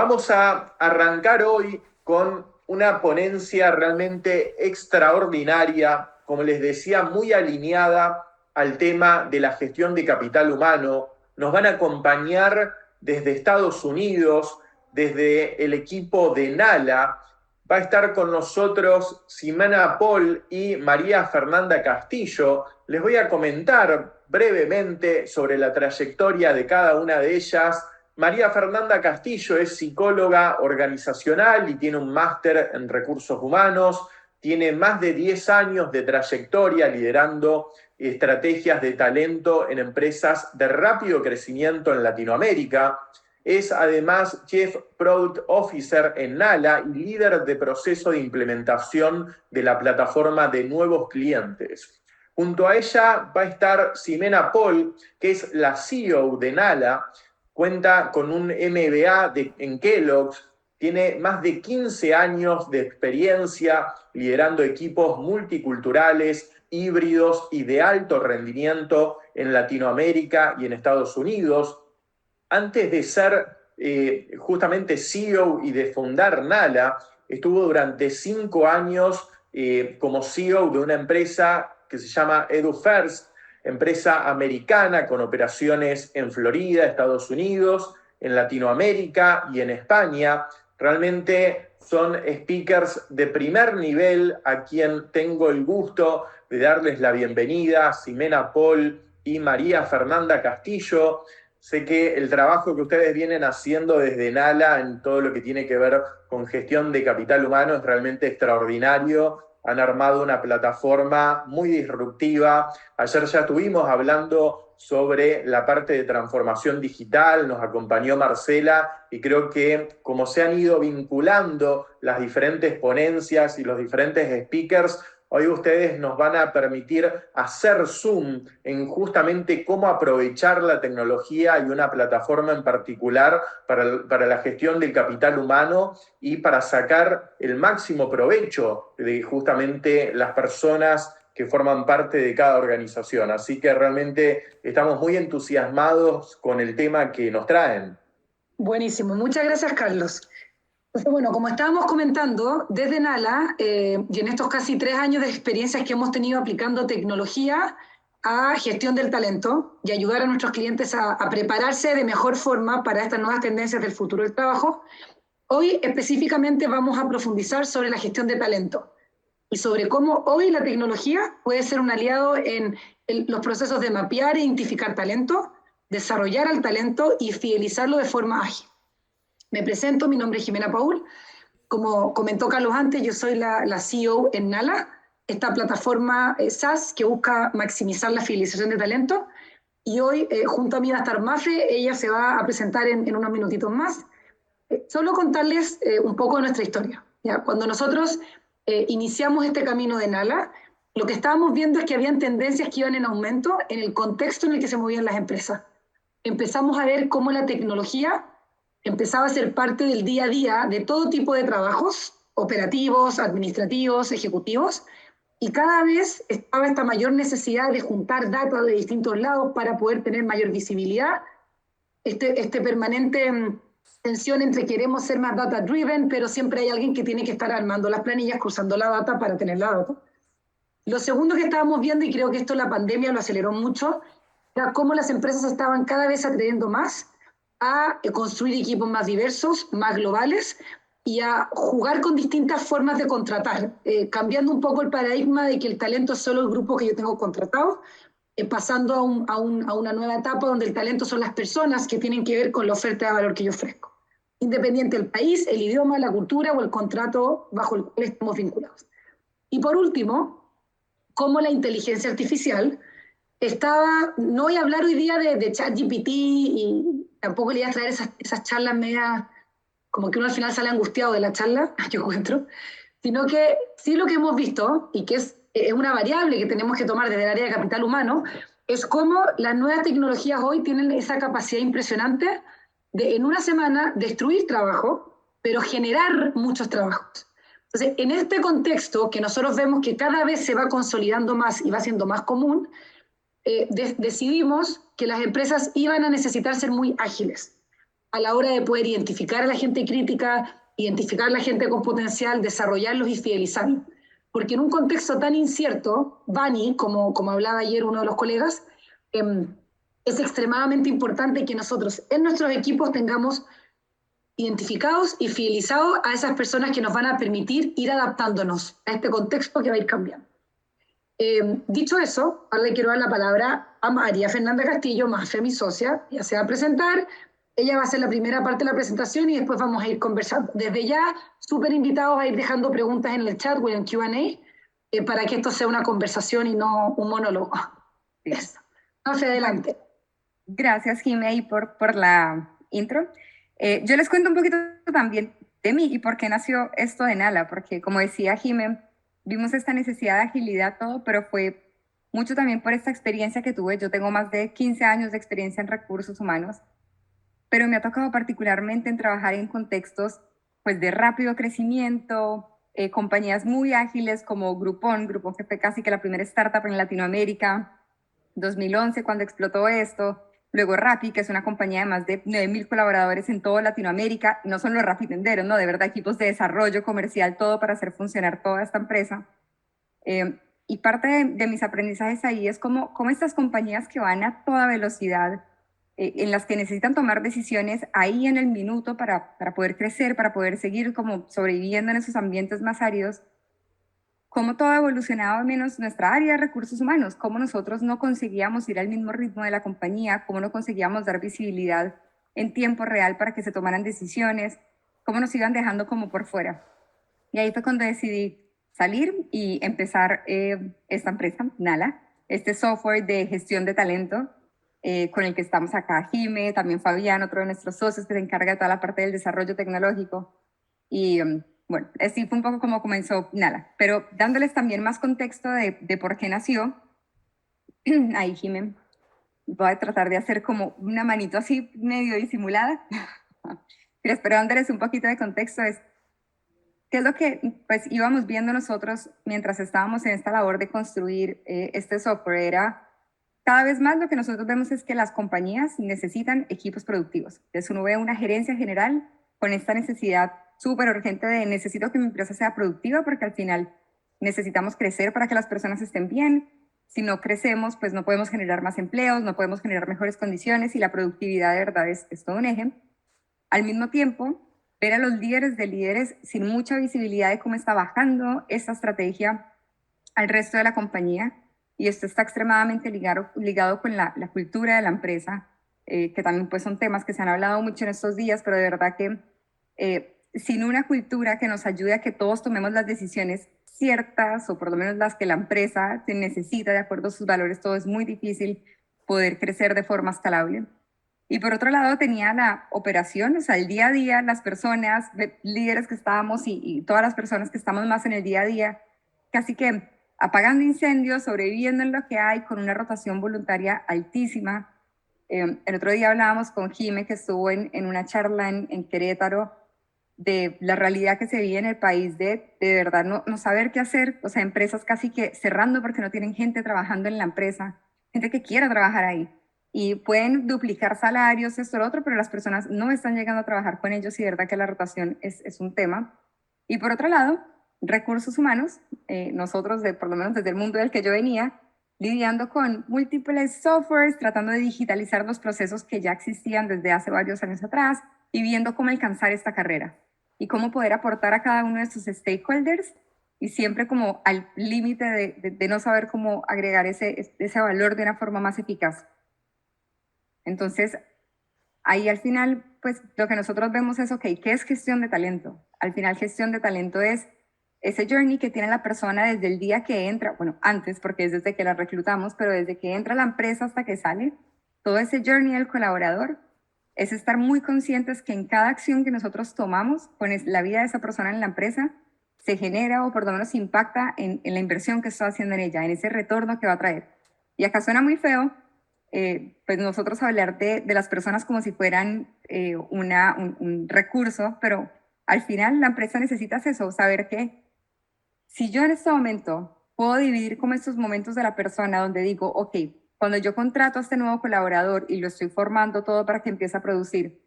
Vamos a arrancar hoy con una ponencia realmente extraordinaria, como les decía, muy alineada al tema de la gestión de capital humano. Nos van a acompañar desde Estados Unidos, desde el equipo de NALA. Va a estar con nosotros Ximena Paul y María Fernanda Castillo. Les voy a comentar brevemente sobre la trayectoria de cada una de ellas. María Fernanda Castillo es psicóloga organizacional y tiene un máster en recursos humanos. Tiene más de 10 años de trayectoria liderando estrategias de talento en empresas de rápido crecimiento en Latinoamérica. Es además Chief Product Officer en NALA y líder de proceso de implementación de la plataforma de nuevos clientes. Junto a ella va a estar Ximena Paul, que es la CEO de NALA. Cuenta con un MBA en Kellogg's, tiene más de 15 años de experiencia liderando equipos multiculturales, híbridos y de alto rendimiento en Latinoamérica y en Estados Unidos. Antes de ser justamente CEO y de fundar NALA, estuvo durante 5 años como CEO de una empresa que se llama EduFirst, empresa americana con operaciones en Florida, Estados Unidos, en Latinoamérica y en España. Realmente son speakers de primer nivel a quien tengo el gusto de darles la bienvenida, Ximena Paul y María Fernanda Castillo. Sé que el trabajo que ustedes vienen haciendo desde NALA en todo lo que tiene que ver con gestión de capital humano es realmente extraordinario. Han armado una plataforma muy disruptiva. Ayer ya estuvimos hablando sobre la parte de transformación digital, nos acompañó Marcela y creo que como se han ido vinculando las diferentes ponencias y los diferentes speakers, hoy ustedes nos van a permitir hacer zoom en justamente cómo aprovechar la tecnología y una plataforma en particular para la gestión del capital humano y para sacar el máximo provecho de justamente las personas que forman parte de cada organización. Así que realmente estamos muy entusiasmados con el tema que nos traen. Buenísimo, muchas gracias, Carlos. Entonces, bueno, como estábamos comentando, desde NALA y en estos casi 3 años de experiencias que hemos tenido aplicando tecnología a gestión del talento y ayudar a nuestros clientes a prepararse de mejor forma para estas nuevas tendencias del futuro del trabajo, hoy específicamente vamos a profundizar sobre la gestión de talento y sobre cómo hoy la tecnología puede ser un aliado en los procesos de mapear e identificar talento, desarrollar al talento y fidelizarlo de forma ágil. Me presento, mi nombre es Ximena Paul. Como comentó Carlos antes, yo soy la CEO en NALA, esta plataforma SaaS que busca maximizar la fidelización de talento. Y hoy, junto a mí va a estar Mafe, ella se va a presentar en unos minutitos más. Solo contarles un poco de nuestra historia. ¿Ya? Cuando nosotros iniciamos este camino de NALA, lo que estábamos viendo es que habían tendencias que iban en aumento en el contexto en el que se movían las empresas. Empezamos a ver cómo la tecnología empezaba a ser parte del día a día de todo tipo de trabajos, operativos, administrativos, ejecutivos, y cada vez estaba esta mayor necesidad de juntar data de distintos lados para poder tener mayor visibilidad, este permanente tensión entre queremos ser más data driven, pero siempre hay alguien que tiene que estar armando las planillas, cruzando la data para tener la data. Lo segundo que estábamos viendo, y creo que esto la pandemia lo aceleró mucho, era cómo las empresas estaban cada vez atreviendo más a construir equipos más diversos, más globales, y a jugar con distintas formas de contratar, cambiando un poco el paradigma de que el talento es solo el grupo que yo tengo contratado, pasando a una nueva etapa donde el talento son las personas que tienen que ver con la oferta de valor que yo ofrezco, independiente del país, el idioma, la cultura o el contrato bajo el cual estamos vinculados. Y por último, cómo la inteligencia artificial estaba, no voy a hablar hoy día de ChatGPT y tampoco le voy a traer esas charlas medias, como que uno al final sale angustiado de la charla, yo encuentro, sino que sí lo que hemos visto, y que es una variable que tenemos que tomar desde el área de capital humano, es cómo las nuevas tecnologías hoy tienen esa capacidad impresionante de en una semana destruir trabajo, pero generar muchos trabajos. Entonces, en este contexto que nosotros vemos que cada vez se va consolidando más y va siendo más común, decidimos que las empresas iban a necesitar ser muy ágiles. a la hora de poder identificar a la gente crítica, identificar a la gente con potencial, desarrollarlos y fidelizarlos. Porque en un contexto tan incierto, Bani, como hablaba ayer uno de los colegas, es extremadamente importante que nosotros en nuestros equipos tengamos identificados y fidelizados a esas personas que nos van a permitir ir adaptándonos a este contexto que va a ir cambiando. Dicho eso, ahora le quiero dar la palabra a María Fernanda Castillo, Mafia, mi socia. Ella se va a presentar, ella va a hacer la primera parte de la presentación y después vamos a ir conversando. Desde ya, súper invitados a ir dejando preguntas en el chat o en el Q&A para que esto sea una conversación y no un monólogo. Eso. Mafia, adelante. Gracias, Jimé, por la intro. Yo les cuento un poquito también de mí y por qué nació esto de Nala, porque como decía Jimé, vimos esta necesidad de agilidad, todo, pero fue mucho también por esta experiencia que tuve. Yo tengo más de 15 años de experiencia en recursos humanos, pero me ha tocado particularmente en trabajar en contextos pues, de rápido crecimiento, compañías muy ágiles como Groupon que fue casi que la primera startup en Latinoamérica, 2011 cuando explotó esto. Luego Rappi, que es una compañía de más de 9,000 colaboradores en toda Latinoamérica, no son los Rapitenderos, no, de verdad equipos de desarrollo comercial, todo para hacer funcionar toda esta empresa. Y parte de mis aprendizajes ahí es cómo estas compañías que van a toda velocidad, en las que necesitan tomar decisiones ahí en el minuto para poder crecer, para poder seguir como sobreviviendo en esos ambientes más áridos, cómo todo ha evolucionado menos nuestra área de recursos humanos, cómo nosotros no conseguíamos ir al mismo ritmo de la compañía, cómo no conseguíamos dar visibilidad en tiempo real para que se tomaran decisiones, cómo nos iban dejando como por fuera. Y ahí fue cuando decidí salir y empezar esta empresa, Nala, este software de gestión de talento con el que estamos acá, Jime, también Fabián, otro de nuestros socios que se encarga de toda la parte del desarrollo tecnológico. Y bueno, así fue un poco como comenzó Nala, pero dándoles también más contexto de por qué nació, ahí Jimé, voy a tratar de hacer como una manito así medio disimulada, pero espero dándoles un poquito de contexto, es qué es lo que pues íbamos viendo nosotros mientras estábamos en esta labor de construir este software. Era cada vez más lo que nosotros vemos es que las compañías necesitan equipos productivos. Entonces uno ve una gerencia general con esta necesidad súper urgente de necesito que mi empresa sea productiva porque al final necesitamos crecer para que las personas estén bien. Si no crecemos, pues no podemos generar más empleos, no podemos generar mejores condiciones y la productividad de verdad es todo un eje. Al mismo tiempo, ver a los líderes de líderes sin mucha visibilidad de cómo está bajando esta estrategia al resto de la compañía. Y esto está extremadamente ligado con la cultura de la empresa, que también pues son temas que se han hablado mucho en estos días, pero de verdad que sin una cultura que nos ayude a que todos tomemos las decisiones ciertas, o por lo menos las que la empresa necesita de acuerdo a sus valores, todo es muy difícil poder crecer de forma escalable. Y por otro lado tenía la operación, o sea, el día a día, las personas, líderes que estábamos y todas las personas que estamos más en el día a día, casi que apagando incendios, sobreviviendo en lo que hay, con una rotación voluntaria altísima. El otro día hablábamos con Jime, que estuvo en una charla en Querétaro, de la realidad que se vive en el país, de verdad no saber qué hacer, o sea, empresas casi que cerrando porque no tienen gente trabajando en la empresa, gente que quiera trabajar ahí. Y pueden duplicar salarios, esto, lo otro, pero las personas no están llegando a trabajar con ellos y de verdad que la rotación es un tema. Y por otro lado, recursos humanos, nosotros, por lo menos desde el mundo del que yo venía, lidiando con múltiples softwares, tratando de digitalizar los procesos que ya existían desde hace varios años atrás y viendo cómo alcanzar esta carrera y cómo poder aportar a cada uno de estos stakeholders y siempre como al límite de no saber cómo agregar ese valor de una forma más eficaz. Entonces, ahí al final, pues lo que nosotros vemos es, ok, ¿qué es gestión de talento? Al final, gestión de talento es ese journey que tiene la persona desde el día que entra, bueno, antes, porque es desde que la reclutamos, pero desde que entra a la empresa hasta que sale, todo ese journey del colaborador es estar muy conscientes que en cada acción que nosotros tomamos, con la vida de esa persona en la empresa, se genera o por lo menos impacta en la inversión que está haciendo en ella, en ese retorno que va a traer. Y acá suena muy feo, pues nosotros hablar de las personas como si fueran un recurso, pero al final la empresa necesita eso, saber que si yo en este momento puedo dividir como estos momentos de la persona donde digo, ok, cuando yo contrato a este nuevo colaborador y lo estoy formando todo para que empiece a producir,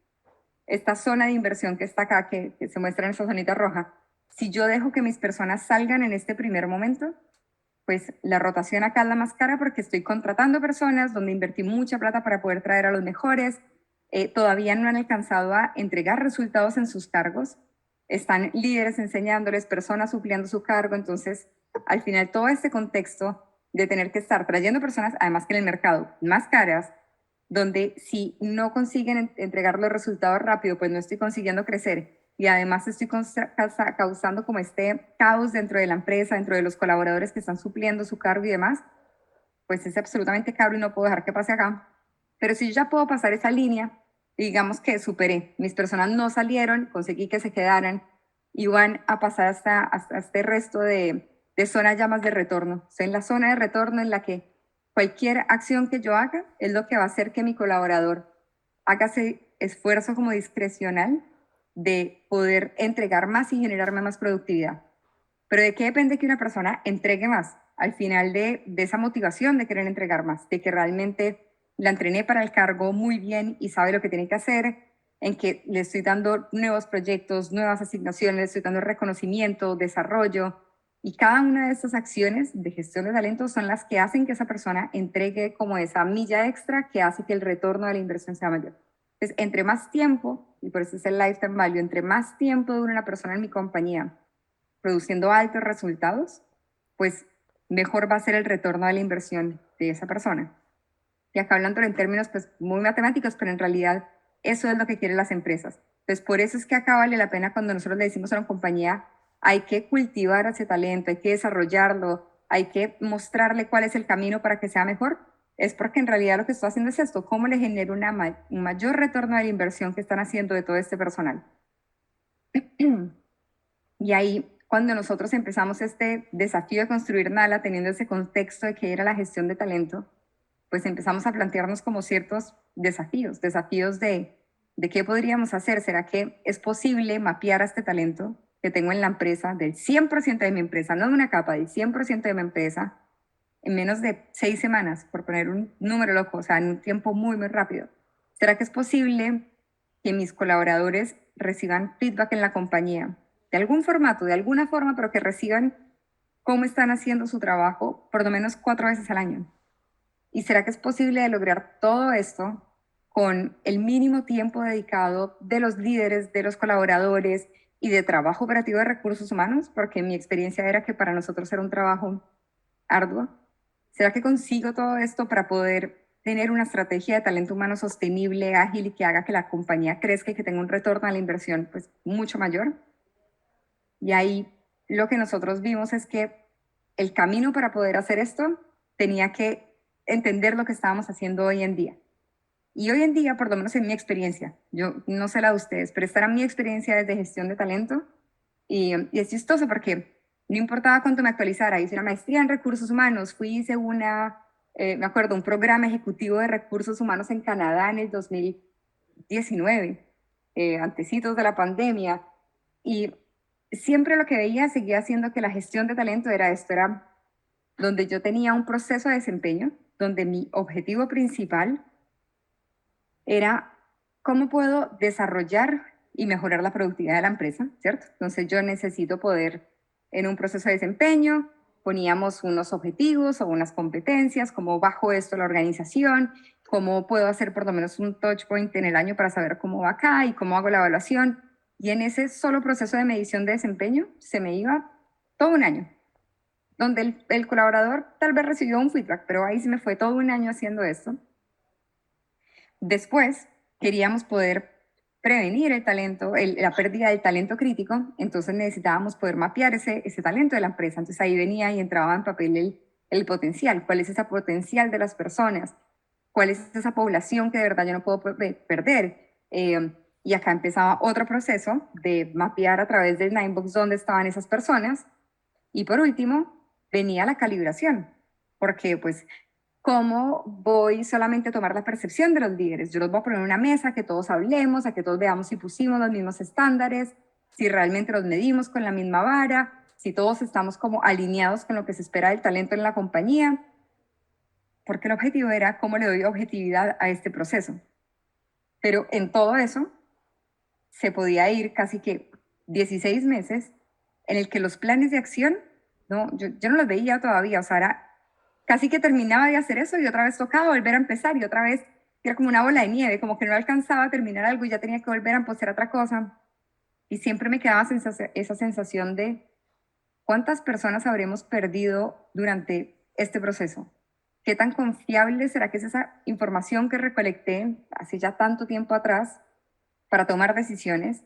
esta zona de inversión que está acá, que se muestra en esa zonita roja, si yo dejo que mis personas salgan en este primer momento, pues la rotación acá es la más cara porque estoy contratando personas donde invertí mucha plata para poder traer a los mejores, todavía no han alcanzado a entregar resultados en sus cargos, están líderes enseñándoles, personas supliendo su cargo, entonces al final todo este contexto de tener que estar trayendo personas, además que en el mercado, más caras, donde si no consiguen entregar los resultados rápido, pues no estoy consiguiendo crecer y además estoy causando como este caos dentro de la empresa, dentro de los colaboradores que están supliendo su cargo y demás, pues es absolutamente caro y no puedo dejar que pase acá. Pero si yo ya puedo pasar esa línea, digamos que superé, mis personas no salieron, conseguí que se quedaran y van a pasar hasta este resto de zona ya más de retorno. O sea, en la zona de retorno en la que cualquier acción que yo haga es lo que va a hacer que mi colaborador haga ese esfuerzo como discrecional de poder entregar más y generarme más productividad. Pero ¿de qué depende que una persona entregue más? Al final de esa motivación de querer entregar más, de que realmente la entrené para el cargo muy bien y sabe lo que tiene que hacer, en que le estoy dando nuevos proyectos, nuevas asignaciones, le estoy dando reconocimiento, desarrollo, y cada una de estas acciones de gestión de talento son las que hacen que esa persona entregue como esa milla extra que hace que el retorno de la inversión sea mayor. Entonces, entre más tiempo, y por eso es el lifetime value, entre más tiempo dura una persona en mi compañía produciendo altos resultados, pues mejor va a ser el retorno de la inversión de esa persona. Y acá hablando en términos pues muy matemáticos, pero en realidad eso es lo que quieren las empresas. Entonces, por eso es que acá vale la pena cuando nosotros le decimos a una compañía, hay que cultivar ese talento, hay que desarrollarlo, hay que mostrarle cuál es el camino para que sea mejor, es porque en realidad lo que estoy haciendo es esto, cómo le genero un mayor retorno de la inversión que están haciendo de todo este personal. Y ahí, cuando nosotros empezamos este desafío de construir Nala, teniendo ese contexto de que era la gestión de talento, pues empezamos a plantearnos como ciertos desafíos, desafíos de qué podríamos hacer. ¿Será que es posible mapear a este talento que tengo en la empresa, del 100% de mi empresa, no de una capa, del 100% de mi empresa, en menos de 6 semanas, por poner un número loco, o sea, en un tiempo muy, muy rápido? ¿Será que es posible que mis colaboradores reciban feedback en la compañía, de algún formato, de alguna forma, pero que reciban cómo están haciendo su trabajo por lo menos 4 veces al año? ¿Y será que es posible lograr todo esto con el mínimo tiempo dedicado de los líderes, de los colaboradores y de trabajo operativo de recursos humanos? Porque mi experiencia era que para nosotros era un trabajo arduo. ¿Será que consigo todo esto para poder tener una estrategia de talento humano sostenible, ágil y que haga que la compañía crezca y que tenga un retorno a la inversión pues mucho mayor? Y ahí lo que nosotros vimos es que el camino para poder hacer esto tenía que entender lo que estábamos haciendo hoy en día. Y hoy en día, por lo menos en mi experiencia, yo no sé la de ustedes, pero esta era mi experiencia desde gestión de talento. Y es chistoso porque no importaba cuánto me actualizara, hice una maestría en recursos humanos, hice me acuerdo, un programa ejecutivo de recursos humanos en Canadá en el 2019, antecitos de la pandemia, y siempre lo que veía seguía siendo que la gestión de talento era esto, era donde yo tenía un proceso de desempeño, donde mi objetivo principal era cómo puedo desarrollar y mejorar la productividad de la empresa, ¿cierto? Entonces yo necesito poder, en un proceso de desempeño, poníamos unos objetivos o unas competencias, cómo bajo esto la organización, cómo puedo hacer por lo menos un touch point en el año para saber cómo va acá y cómo hago la evaluación. Y en ese solo proceso de medición de desempeño se me iba todo un año, donde el colaborador tal vez recibió un feedback, pero ahí se me fue todo un año haciendo esto. Después, queríamos poder prevenir el talento, la pérdida del talento crítico, entonces necesitábamos poder mapear ese talento de la empresa. Entonces ahí venía y entraba en papel el potencial, cuál es ese potencial de las personas, cuál es esa población que de verdad yo no puedo perder. Y acá empezaba otro proceso de mapear a través del Ninebox dónde estaban esas personas. Y por último, venía la calibración, porque pues ¿cómo voy solamente a tomar la percepción de los líderes? Yo los voy a poner en una mesa, que todos hablemos, a que todos veamos si pusimos los mismos estándares, si realmente los medimos con la misma vara, si todos estamos como alineados con lo que se espera del talento en la compañía, porque el objetivo era cómo le doy objetividad a este proceso. Pero en todo eso, se podía ir casi que 16 meses en el que los planes de acción, no, yo no los veía todavía, o sea, era casi que terminaba de hacer eso y otra vez tocaba volver a empezar y otra vez era como una bola de nieve, como que no alcanzaba a terminar algo y ya tenía que volver a empezar otra cosa. Y siempre me quedaba esa sensación de cuántas personas habremos perdido durante este proceso. ¿Qué tan confiable será que es esa información que recolecté hace ya tanto tiempo atrás para tomar decisiones?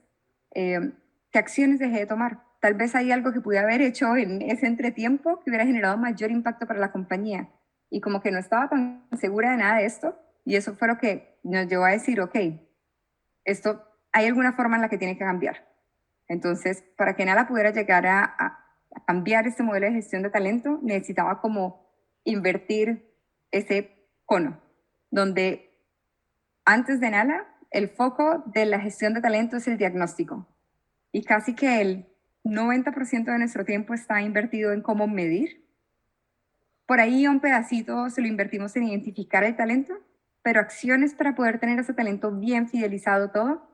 ¿Qué acciones dejé de tomar? Tal vez hay algo que pude haber hecho en ese entretiempo que hubiera generado mayor impacto para la compañía. Y como que no estaba tan segura de nada de esto, y eso fue lo que nos llevó a decir, ok, esto hay alguna forma en la que tiene que cambiar. Entonces, para que Nala pudiera llegar a cambiar este modelo de gestión de talento, necesitaba como invertir ese cono, donde antes de Nala, el foco de la gestión de talento es el diagnóstico. Y casi que el 90% de nuestro tiempo está invertido en cómo medir. Por ahí un pedacito se lo invertimos en identificar el talento, pero acciones para poder tener ese talento bien fidelizado todo,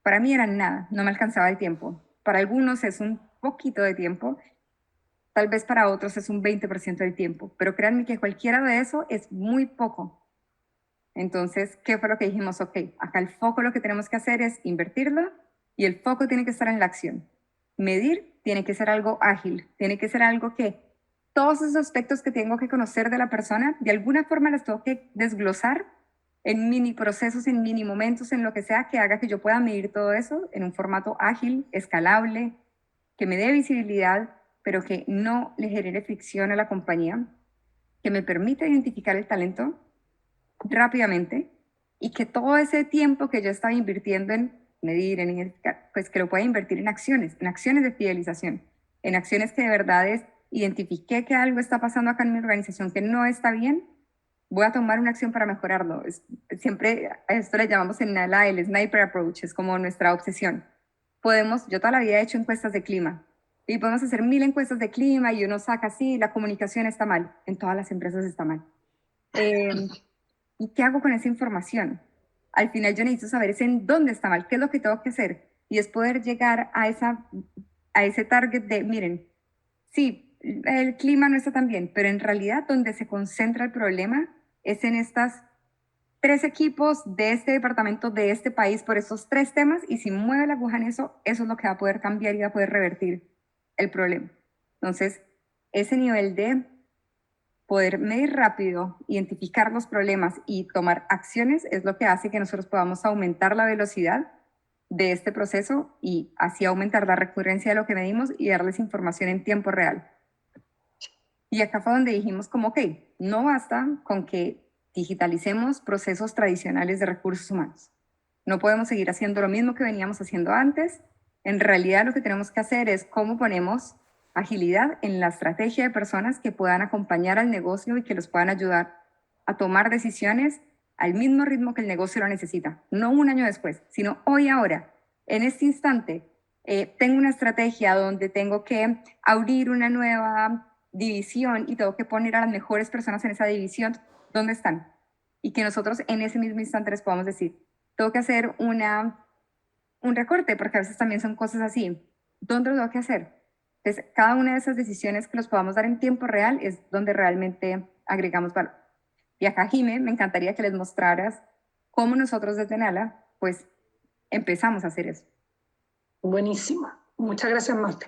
para mí eran nada, no me alcanzaba el tiempo. Para algunos es un poquito de tiempo, tal vez para otros es un 20% del tiempo, pero créanme que cualquiera de eso es muy poco. Entonces, ¿qué fue lo que dijimos? Ok, acá el foco lo que tenemos que hacer es invertirlo y el foco tiene que estar en la acción. Medir tiene que ser algo ágil, tiene que ser algo que todos esos aspectos que tengo que conocer de la persona, de alguna forma las tengo que desglosar en mini procesos, en mini momentos, en lo que sea que haga que yo pueda medir todo eso en un formato ágil, escalable, que me dé visibilidad, pero que no le genere fricción a la compañía, que me permita identificar el talento rápidamente y que todo ese tiempo que yo estaba invirtiendo en medir, en identificar, pues que lo pueda invertir en acciones de fidelización, en acciones que de verdad identifiqué que algo está pasando acá en mi organización que no está bien, voy a tomar una acción para mejorarlo. Siempre a esto le llamamos en Nala el sniper approach, es como nuestra obsesión. Yo toda la vida he hecho encuestas de clima y podemos hacer 1000 encuestas de clima y uno saca así, la comunicación está mal, en todas las empresas está mal. ¿Y qué hago con esa información? Al final yo necesito saber en dónde está mal, qué es lo que tengo que hacer y es poder llegar a ese target de, miren, sí, el clima no está tan bien, pero en realidad donde se concentra el problema es en estas 3 equipos de este departamento, de este país, por esos 3 temas, y si mueve la aguja en eso, eso es lo que va a poder cambiar y va a poder revertir el problema. Entonces, ese nivel de poder medir rápido, identificar los problemas y tomar acciones es lo que hace que nosotros podamos aumentar la velocidad de este proceso y así aumentar la recurrencia de lo que medimos y darles información en tiempo real. Y acá fue donde dijimos como, ok, no basta con que digitalicemos procesos tradicionales de recursos humanos. No podemos seguir haciendo lo mismo que veníamos haciendo antes. En realidad lo que tenemos que hacer es cómo ponemos agilidad en la estrategia de personas que puedan acompañar al negocio y que los puedan ayudar a tomar decisiones al mismo ritmo que el negocio lo necesita. No un año después, sino hoy, ahora, en este instante. Tengo una estrategia donde tengo que abrir una nueva división y tengo que poner a las mejores personas en esa división. ¿Dónde están? Y que nosotros en ese mismo instante les podamos decir, tengo que hacer un recorte, porque a veces también son cosas así. ¿Dónde lo tengo que hacer? Entonces, cada una de esas decisiones que los podamos dar en tiempo real es donde realmente agregamos valor. Y acá, Jime, me encantaría que les mostraras cómo nosotros desde Nala, pues, empezamos a hacer eso. Buenísimo. Muchas gracias, Mafe.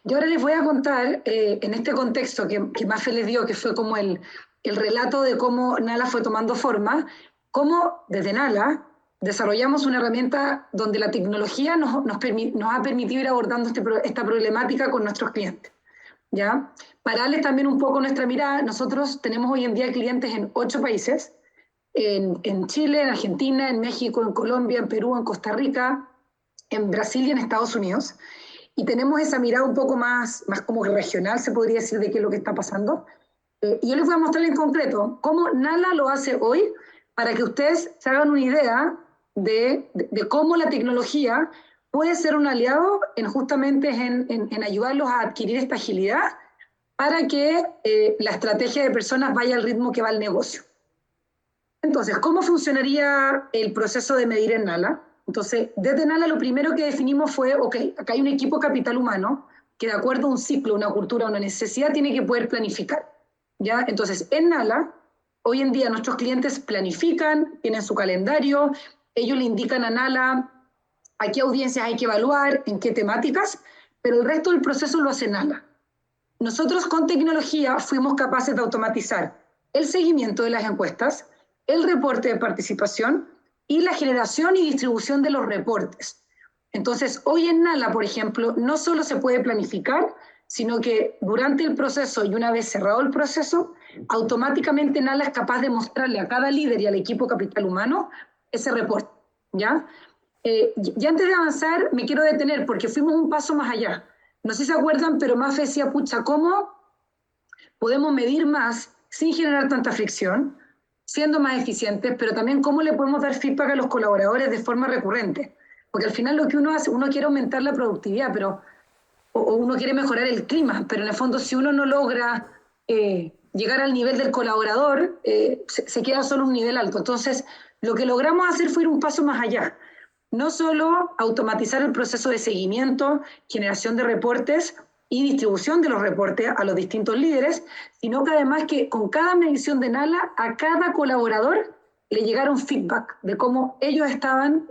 Y ahora les voy a contar, en este contexto que Mafe les dio, que fue como el relato de cómo Nala fue tomando forma, cómo desde Nala desarrollamos una herramienta donde la tecnología nos ha permitido ir abordando esta problemática con nuestros clientes. ¿Ya? Para darles también un poco nuestra mirada, nosotros tenemos hoy en día clientes en 8 países, en Chile, en Argentina, en México, en Colombia, en Perú, en Costa Rica, en Brasil y en Estados Unidos. Y tenemos esa mirada un poco más como regional, se podría decir, de qué es lo que está pasando. Y yo les voy a mostrar en concreto cómo Nala lo hace hoy para que ustedes se hagan una idea de cómo la tecnología puede ser un aliado justamente en ayudarlos a adquirir esta agilidad para que la estrategia de personas vaya al ritmo que va el negocio. Entonces, ¿cómo funcionaría el proceso de medir en Nala? Entonces, desde Nala lo primero que definimos fue, ok, acá hay un equipo de capital humano que de acuerdo a un ciclo, una cultura, una necesidad, tiene que poder planificar, ¿ya? Entonces, en Nala, hoy en día nuestros clientes planifican, tienen su calendario, ellos le indican a Nala a qué audiencias hay que evaluar, en qué temáticas, pero el resto del proceso lo hace Nala. Nosotros con tecnología fuimos capaces de automatizar el seguimiento de las encuestas, el reporte de participación y la generación y distribución de los reportes. Entonces, hoy en Nala, por ejemplo, no solo se puede planificar, sino que durante el proceso y una vez cerrado el proceso, automáticamente Nala es capaz de mostrarle a cada líder y al equipo capital humano ese reporte, ¿ya? Y antes de avanzar, me quiero detener porque fuimos un paso más allá. No sé si se acuerdan, pero Mafe decía, pucha, ¿cómo podemos medir más sin generar tanta fricción, siendo más eficientes, pero también cómo le podemos dar feedback a los colaboradores de forma recurrente? Porque al final lo que uno hace, uno quiere aumentar la productividad, pero, o uno quiere mejorar el clima, pero en el fondo si uno no logra llegar al nivel del colaborador, se queda solo un nivel alto. Entonces, lo que logramos hacer fue ir un paso más allá. No solo automatizar el proceso de seguimiento, generación de reportes y distribución de los reportes a los distintos líderes, sino que además que con cada medición de Nala, a cada colaborador le llegara un feedback de cómo ellos estaban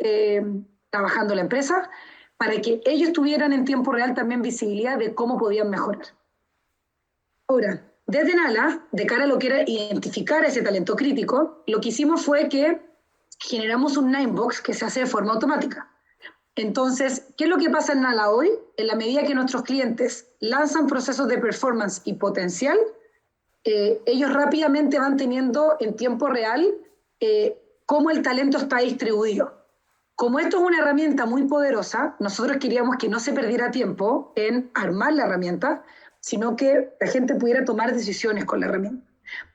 trabajando en la empresa, para que ellos tuvieran en tiempo real también visibilidad de cómo podían mejorar. Ahora, desde Nala, de cara a lo que era identificar ese talento crítico, lo que hicimos fue que generamos un Ninebox que se hace de forma automática. Entonces, ¿qué es lo que pasa en Nala hoy? En la medida que nuestros clientes lanzan procesos de performance y potencial, ellos rápidamente van teniendo en tiempo real cómo el talento está distribuido. Como esto es una herramienta muy poderosa, nosotros queríamos que no se perdiera tiempo en armar la herramienta, sino que la gente pudiera tomar decisiones con la herramienta.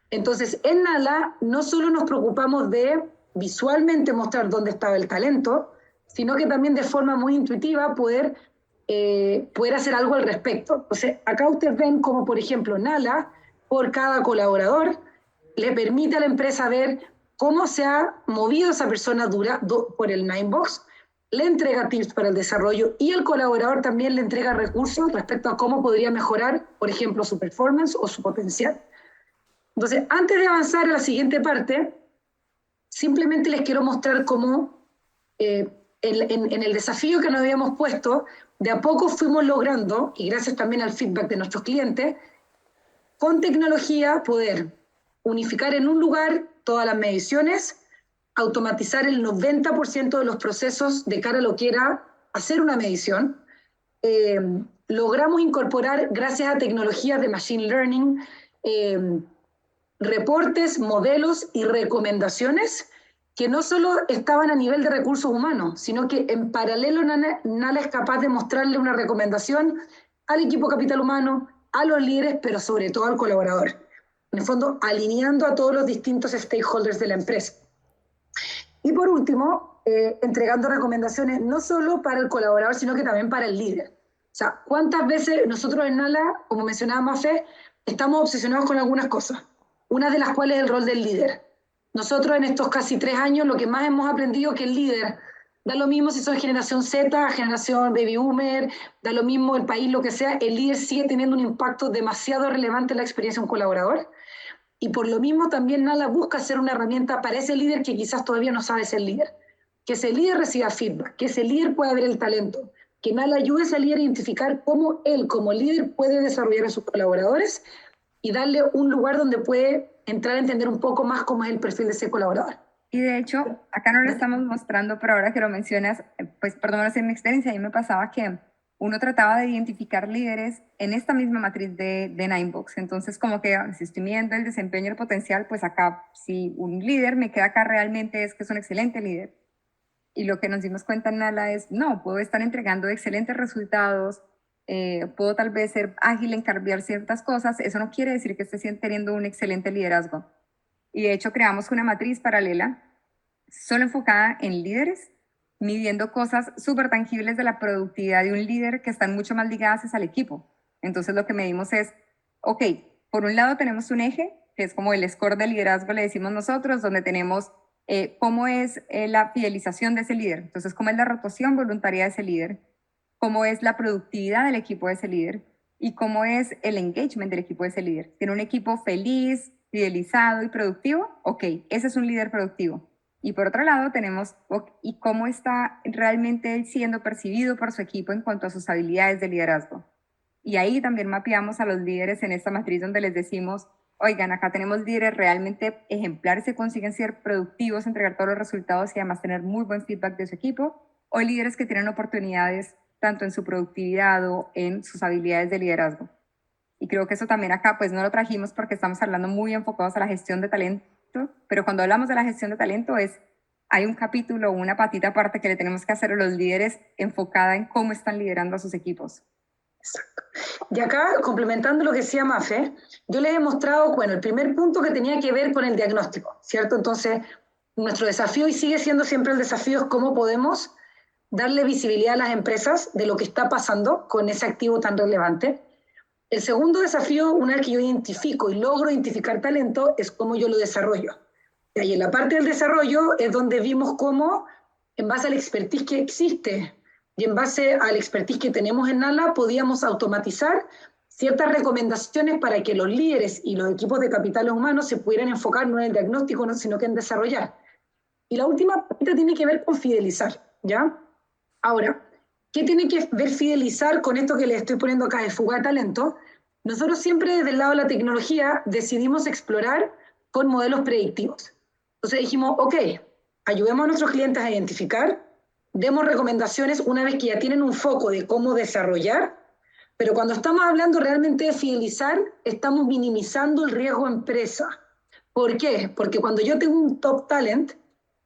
Entonces, en Nala no solo nos preocupamos de visualmente mostrar dónde estaba el talento, sino que también de forma muy intuitiva poder hacer algo al respecto. Entonces, acá ustedes ven como, por ejemplo, Nala, por cada colaborador, le permite a la empresa ver cómo se ha movido esa persona por el Ninebox, le entrega tips para el desarrollo y el colaborador también le entrega recursos respecto a cómo podría mejorar, por ejemplo, su performance o su potencial. Entonces, antes de avanzar a la siguiente parte, simplemente les quiero mostrar cómo en el desafío que nos habíamos puesto, de a poco fuimos logrando, y gracias también al feedback de nuestros clientes, con tecnología poder unificar en un lugar todas las mediciones, automatizar el 90% de los procesos de cara a lo que era hacer una medición. Logramos incorporar, gracias a tecnologías de Machine Learning, reportes, modelos y recomendaciones que no solo estaban a nivel de recursos humanos, sino que en paralelo Nala es capaz de mostrarle una recomendación al equipo capital humano, a los líderes, pero sobre todo al colaborador. En el fondo, alineando a todos los distintos stakeholders de la empresa. Y por último, entregando recomendaciones no solo para el colaborador, sino que también para el líder. O sea, ¿cuántas veces nosotros en Nala, como mencionaba Mafe, estamos obsesionados con algunas cosas? Una de las cuales es el rol del líder. Nosotros en estos casi 3 años lo que más hemos aprendido es que el líder, da lo mismo si son generación Z, generación baby boomer, da lo mismo el país, lo que sea, el líder sigue teniendo un impacto demasiado relevante en la experiencia de un colaborador. Y por lo mismo también Nala busca ser una herramienta para ese líder que quizás todavía no sabe ser líder. Que ese líder reciba feedback, que ese líder pueda ver el talento, que Nala ayude a ese líder a identificar cómo él como líder puede desarrollar a sus colaboradores y darle un lugar donde puede entrar a entender un poco más cómo es el perfil de ese colaborador. Y de hecho, acá no lo estamos mostrando, pero ahora que lo mencionas, pues por lo menos en mi experiencia, a mí me pasaba que uno trataba de identificar líderes en esta misma matriz de Ninebox. Entonces, como que si estoy midiendo el desempeño y el potencial, pues acá, si un líder me queda acá realmente es que es un excelente líder. Y lo que nos dimos cuenta en Nala es, no, puedo estar entregando excelentes resultados, puedo tal vez ser ágil en cambiar ciertas cosas, eso no quiere decir que esté teniendo un excelente liderazgo. Y de hecho creamos una matriz paralela, solo enfocada en líderes, midiendo cosas súper tangibles de la productividad de un líder que están mucho más ligadas al equipo. Entonces lo que medimos es, ok, por un lado tenemos un eje, que es como el score de liderazgo, le decimos nosotros, donde tenemos cómo es la fidelización de ese líder. Entonces, cómo es la rotación voluntaria de ese líder, cómo es la productividad del equipo de ese líder y cómo es el engagement del equipo de ese líder. ¿Tiene un equipo feliz, fidelizado y productivo? Ok, ese es un líder productivo. Y por otro lado tenemos y cómo está realmente él siendo percibido por su equipo en cuanto a sus habilidades de liderazgo. Y ahí también mapeamos a los líderes en esta matriz donde les decimos, oigan, acá tenemos líderes realmente ejemplares que consiguen ser productivos, entregar todos los resultados y además tener muy buen feedback de su equipo, o líderes que tienen oportunidades tanto en su productividad o en sus habilidades de liderazgo. Y creo que eso también acá pues no lo trajimos porque estamos hablando muy enfocados a la gestión de talento, pero cuando hablamos de la gestión de talento hay un capítulo, una patita aparte que le tenemos que hacer a los líderes enfocada en cómo están liderando a sus equipos. Exacto. Y acá, complementando lo que decía Mafe, yo les he mostrado, bueno, el primer punto que tenía que ver con el diagnóstico, ¿cierto? Entonces, nuestro desafío, y sigue siendo siempre el desafío, es cómo podemos darle visibilidad a las empresas de lo que está pasando con ese activo tan relevante. El segundo desafío, una vez que yo identifico y logro identificar talento, es cómo yo lo desarrollo. Y en la parte del desarrollo es donde vimos cómo, en base al expertise que existe y en base al expertise que tenemos en NALA, podíamos automatizar ciertas recomendaciones para que los líderes y los equipos de capitales humanos se pudieran enfocar no en el diagnóstico, sino que en desarrollar. Y la última parte tiene que ver con fidelizar, ¿ya? Ahora, ¿qué tiene que ver fidelizar con esto que les estoy poniendo acá de fuga de talento? Nosotros siempre desde el lado de la tecnología decidimos explorar con modelos predictivos. Entonces dijimos, ok, ayudemos a nuestros clientes a identificar, demos recomendaciones una vez que ya tienen un foco de cómo desarrollar, pero cuando estamos hablando realmente de fidelizar, estamos minimizando el riesgo empresa. ¿Por qué? Porque cuando yo tengo un top talent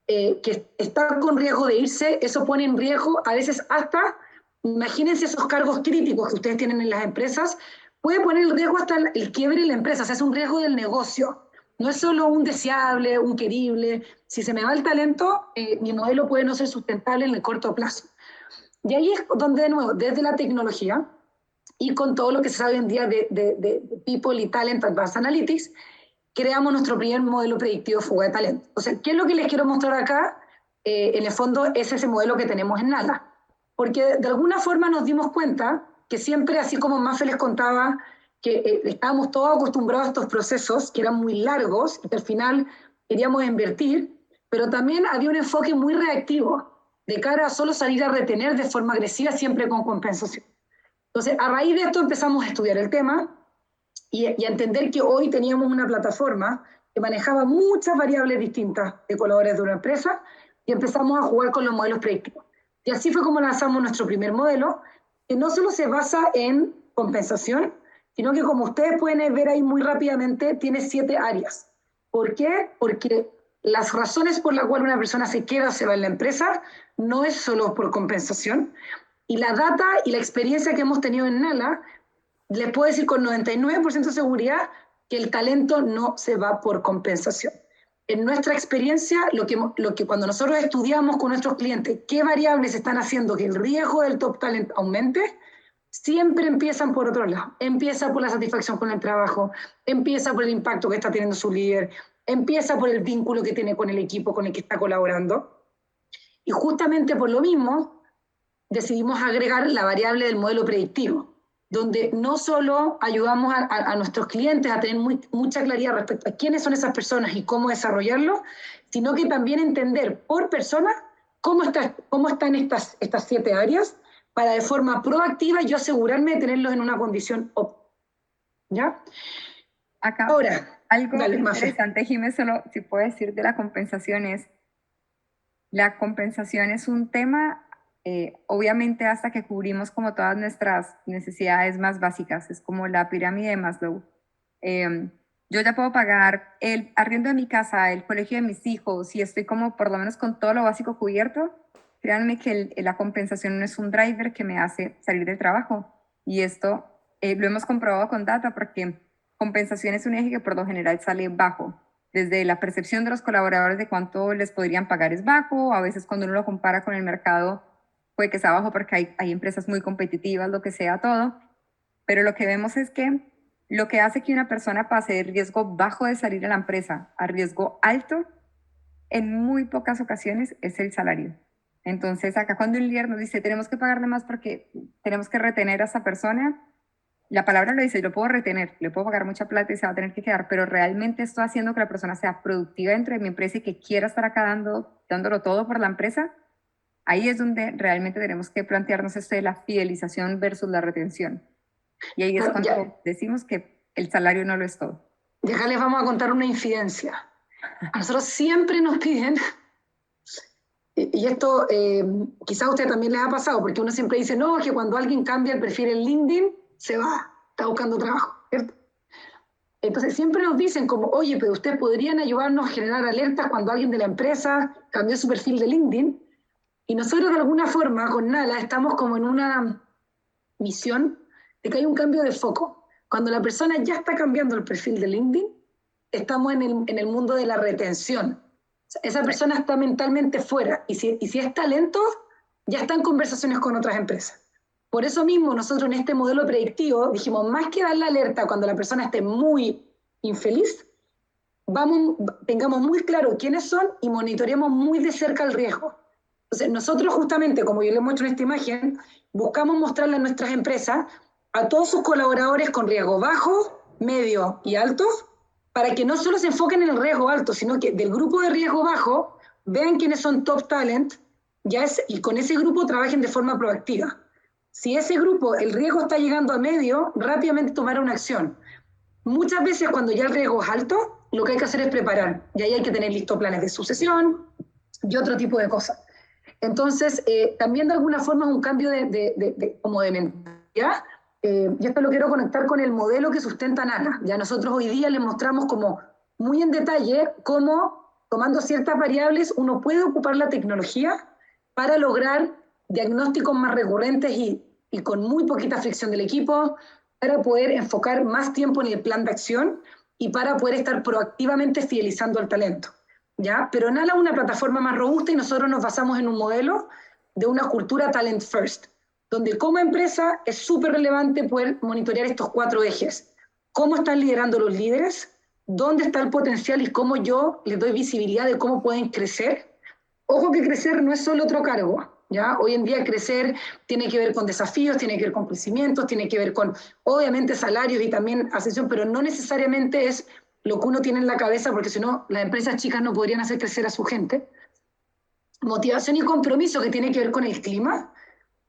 que está con riesgo de irse, eso pone en riesgo a veces hasta, imagínense esos cargos críticos que ustedes tienen en las empresas, puede poner en riesgo hasta el quiebre de la empresa, o sea, es un riesgo del negocio. No es solo un deseable, un querible. Si se me va el talento, mi modelo puede no ser sustentable en el corto plazo. Y ahí es donde, de nuevo, desde la tecnología y con todo lo que se sabe hoy en día de People y Talent Advanced Analytics, creamos nuestro primer modelo predictivo de fuga de talento. O sea, ¿qué es lo que les quiero mostrar acá? En el fondo es ese modelo que tenemos en NALA. Porque de alguna forma nos dimos cuenta que siempre, así como Mafe les contaba, que estábamos todos acostumbrados a estos procesos que eran muy largos y que al final queríamos invertir, pero también había un enfoque muy reactivo de cara a solo salir a retener de forma agresiva siempre con compensación. Entonces, a raíz de esto empezamos a estudiar el tema y a entender que hoy teníamos una plataforma que manejaba muchas variables distintas de colores de una empresa y empezamos a jugar con los modelos predictivos. Y así fue como lanzamos nuestro primer modelo, que no solo se basa en compensación, sino que como ustedes pueden ver ahí muy rápidamente, tiene 7 áreas. ¿Por qué? Porque las razones por las cuales una persona se queda o se va en la empresa no es solo por compensación. Y la data y la experiencia que hemos tenido en NALA les puedo decir con 99% de seguridad que el talento no se va por compensación. En nuestra experiencia, lo que cuando nosotros estudiamos con nuestros clientes qué variables están haciendo que el riesgo del top talent aumente, siempre empiezan por otro lado. Empieza por la satisfacción con el trabajo, empieza por el impacto que está teniendo su líder, empieza por el vínculo que tiene con el equipo con el que está colaborando. Y justamente por lo mismo, decidimos agregar la variable del modelo predictivo, donde no solo ayudamos a nuestros clientes a tener mucha claridad respecto a quiénes son esas personas y cómo desarrollarlo, sino que también entender por persona cómo están estas 7 áreas para de forma proactiva yo asegurarme de tenerlos en una condición óptima. ¿Ya? Acá, ahora, algo dale, interesante, Jimé, solo si puedo decir de la compensación la compensación es un tema, obviamente hasta que cubrimos como todas nuestras necesidades más básicas, es como la pirámide de Maslow. Yo ya puedo pagar el arriendo de mi casa, el colegio de mis hijos, y estoy como por lo menos con todo lo básico cubierto. Créanme que la compensación no es un driver que me hace salir del trabajo. Y esto lo hemos comprobado con data porque compensación es un eje que por lo general sale bajo. Desde la percepción de los colaboradores de cuánto les podrían pagar es bajo, a veces cuando uno lo compara con el mercado puede que sea bajo porque hay empresas muy competitivas, lo que sea, todo. Pero lo que vemos es que lo que hace que una persona pase de riesgo bajo de salir a la empresa a riesgo alto en muy pocas ocasiones es el salario. Entonces, acá cuando un líder nos dice, tenemos que pagarle más porque tenemos que retener a esa persona, la palabra lo dice, lo puedo retener, le puedo pagar mucha plata y se va a tener que quedar, pero realmente estoy haciendo que la persona sea productiva dentro de mi empresa y que quiera estar acá dándolo todo por la empresa. Ahí es donde realmente tenemos que plantearnos esto de la fidelización versus la retención. Y ahí es cuando decimos que el salario no lo es todo. Ya les vamos a contar una infidencia. A nosotros siempre nos piden, y esto quizás a usted también les ha pasado, porque uno siempre dice, no, que cuando alguien cambia el perfil en LinkedIn, se va, está buscando trabajo, ¿cierto? Entonces siempre nos dicen como, oye, pero ustedes podrían ayudarnos a generar alertas cuando alguien de la empresa cambió su perfil de LinkedIn. Y nosotros de alguna forma con Nala estamos como en una misión de que hay un cambio de foco. Cuando la persona ya está cambiando el perfil de LinkedIn, estamos en el mundo de la retención. O sea, esa persona está mentalmente fuera y si es talento, ya está en conversaciones con otras empresas. Por eso mismo nosotros en este modelo predictivo dijimos, más que dar la alerta cuando la persona esté muy infeliz, tengamos muy claro quiénes son y monitoreemos muy de cerca el riesgo. Entonces nosotros justamente, como yo les muestro en esta imagen, buscamos mostrarle a nuestras empresas a todos sus colaboradores con riesgo bajo, medio y alto, para que no solo se enfoquen en el riesgo alto, sino que del grupo de riesgo bajo vean quiénes son top talent y con ese grupo trabajen de forma proactiva. Si ese grupo, el riesgo está llegando a medio, rápidamente tomar una acción. Muchas veces cuando ya el riesgo es alto, lo que hay que hacer es preparar. Y ahí hay que tener listos planes de sucesión y otro tipo de cosas. Entonces, también de alguna forma es un cambio como de mentalidad. Y esto lo quiero conectar con el modelo que sustenta Nala. Ya nosotros hoy día les mostramos como muy en detalle cómo, tomando ciertas variables, uno puede ocupar la tecnología para lograr diagnósticos más recurrentes y con muy poquita fricción del equipo, para poder enfocar más tiempo en el plan de acción y para poder estar proactivamente fidelizando al talento. ¿Ya? Pero Nala es una plataforma más robusta y nosotros nos basamos en un modelo de una cultura talent first, donde como empresa es súper relevante poder monitorear estos 4 ejes. ¿Cómo están liderando los líderes? ¿Dónde está el potencial y cómo yo les doy visibilidad de cómo pueden crecer? Ojo que crecer no es solo otro cargo, ¿ya? Hoy en día crecer tiene que ver con desafíos, tiene que ver con crecimientos, tiene que ver con, obviamente, salarios y también ascensión, pero no necesariamente es lo que uno tiene en la cabeza, porque si no, las empresas chicas no podrían hacer crecer a su gente. Motivación y compromiso, que tiene que ver con el clima.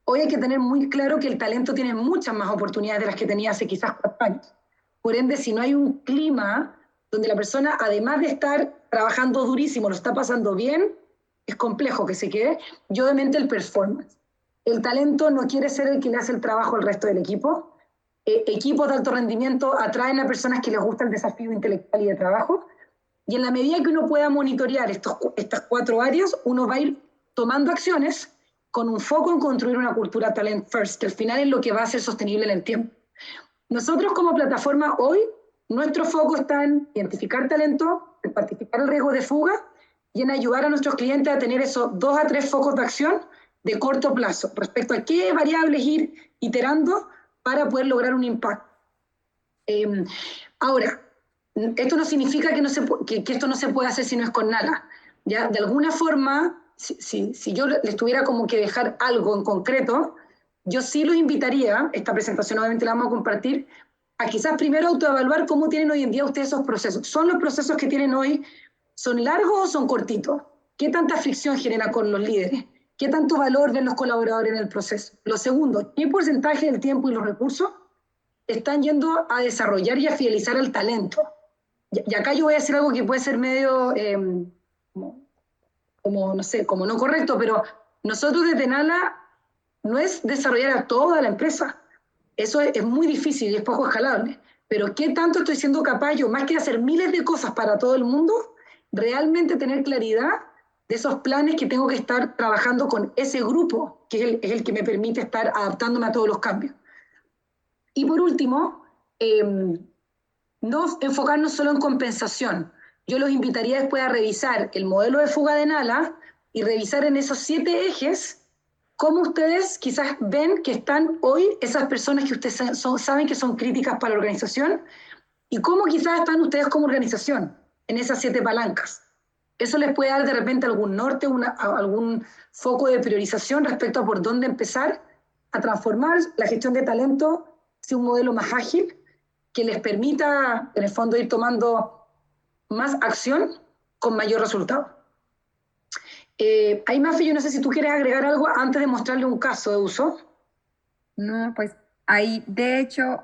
Hoy hay que tener muy claro que el talento tiene muchas más oportunidades de las que tenía hace quizás 4 años. Por ende, si no hay un clima donde la persona, además de estar trabajando durísimo, lo está pasando bien, es complejo que se quede. Y obviamente el performance. El talento no quiere ser el que le hace el trabajo al resto del equipo. Equipos de alto rendimiento atraen a personas que les gusta el desafío intelectual y de trabajo. Y en la medida que uno pueda monitorear estas 4 áreas, uno va a ir tomando acciones con un foco en construir una cultura talent first, que al final es lo que va a ser sostenible en el tiempo. Nosotros como plataforma hoy, nuestro foco está en identificar talento, en cuantificar el riesgo de fuga y en ayudar a nuestros clientes a tener esos 2 a 3 focos de acción de corto plazo respecto a qué variables ir iterando para poder lograr un impacto. Ahora, esto no significa que esto no se puede hacer si no es con Nala. ¿Ya? De alguna forma, si yo les tuviera como que dejar algo en concreto, yo sí los invitaría, esta presentación obviamente la vamos a compartir, a quizás primero autoevaluar cómo tienen hoy en día ustedes esos procesos. ¿Son los procesos que tienen hoy, son largos o son cortitos? ¿Qué tanta fricción genera con los líderes? ¿Qué tanto valor ven los colaboradores en el proceso? Lo segundo, ¿qué porcentaje del tiempo y los recursos están yendo a desarrollar y a fidelizar el talento? Y acá yo voy a decir algo que puede ser medio, no sé, como no correcto, pero nosotros desde Nala no es desarrollar a toda la empresa. Eso es muy difícil y es poco escalable. Pero ¿qué tanto estoy siendo capaz yo, más que hacer miles de cosas para todo el mundo, realmente tener claridad de esos planes que tengo que estar trabajando con ese grupo, que es el que me permite estar adaptándome a todos los cambios? Y por último, no enfocarnos solo en compensación. Yo los invitaría después a revisar el modelo de fuga de Nala y revisar en esos 7 ejes cómo ustedes quizás ven que están hoy esas personas que ustedes saben que son críticas para la organización y cómo quizás están ustedes como organización en esas 7 palancas. ¿Eso les puede dar de repente algún norte, algún foco de priorización respecto a por dónde empezar a transformar la gestión de talento hacia un modelo más ágil que les permita, en el fondo, ir tomando más acción con mayor resultado? Ahí, Mafe, yo no sé si tú quieres agregar algo antes de mostrarle un caso de uso. No, pues ahí, de hecho,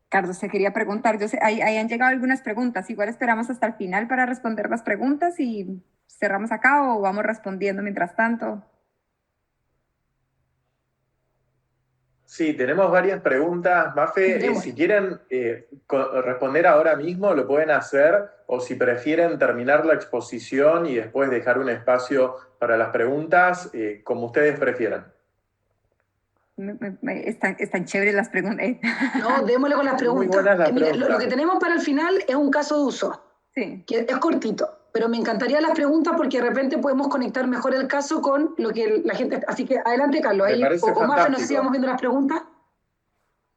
Carlos, te quería preguntar, yo sé, ahí han llegado algunas preguntas, igual esperamos hasta el final para responder las preguntas y cerramos acá o vamos respondiendo mientras tanto. Sí, tenemos varias preguntas. Mafe, si quieren responder ahora mismo, lo pueden hacer, o si prefieren terminar la exposición y después dejar un espacio para las preguntas, como ustedes prefieran. Están chéveres las preguntas. No, démosle con las preguntas. Muy buenas las Mira, preguntas. lo que tenemos para el final es un caso de uso, sí, que es cortito, pero me encantaría las preguntas porque de repente podemos conectar mejor el caso con lo que la gente... Así que adelante, Carlos. Me parece o Mafe, no sé fantástico. si vamos viendo las preguntas.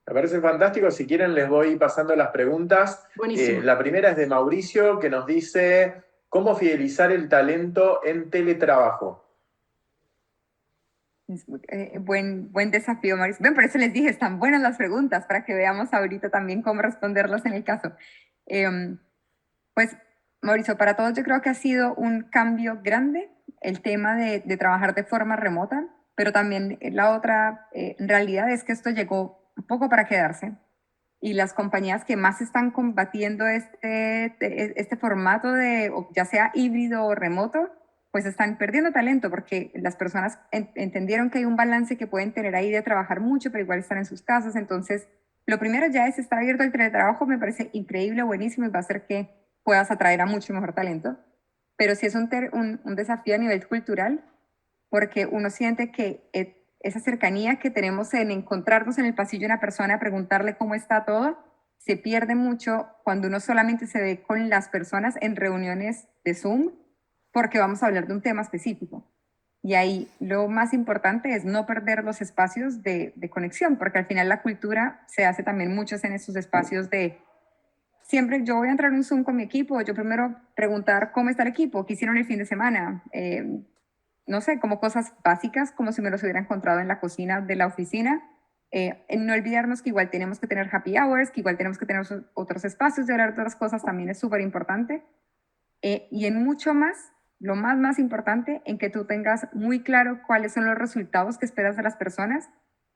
Me parece fantástico. Si quieren, les voy pasando las preguntas. Buenísimo. La primera es de Mauricio, que nos dice: ¿cómo fidelizar el talento en teletrabajo? Buen desafío, Mauricio. Ven, por eso les dije, están buenas las preguntas para que veamos ahorita también cómo responderlas en el caso. Pues, Mauricio, para todos yo creo que ha sido un cambio grande el tema de trabajar de forma remota, pero también la otra realidad es que esto llegó un poco para quedarse y las compañías que más están combatiendo este formato de, ya sea híbrido o remoto, pues están perdiendo talento porque las personas entendieron que hay un balance que pueden tener ahí de trabajar mucho, pero igual estar en sus casas. Entonces, lo primero ya es estar abierto al teletrabajo, me parece increíble, buenísimo y va a hacer que puedas atraer a mucho mejor talento. Pero sí es un desafío a nivel cultural porque uno siente que esa cercanía que tenemos en encontrarnos en el pasillo de una persona, preguntarle cómo está todo, se pierde mucho cuando uno solamente se ve con las personas en reuniones de Zoom porque vamos a hablar de un tema específico. Y ahí lo más importante es no perder los espacios de conexión, porque al final la cultura se hace también muchos en esos espacios de siempre yo voy a entrar en un Zoom con mi equipo, yo primero preguntar cómo está el equipo, qué hicieron el fin de semana, no sé, como cosas básicas, como si me los hubiera encontrado en la cocina de la oficina. No olvidarnos que igual tenemos que tener happy hours, que igual tenemos que tener otros espacios de hablar de otras cosas, también es súper importante. Y en mucho más, lo más importante, en que tú tengas muy claro cuáles son los resultados que esperas de las personas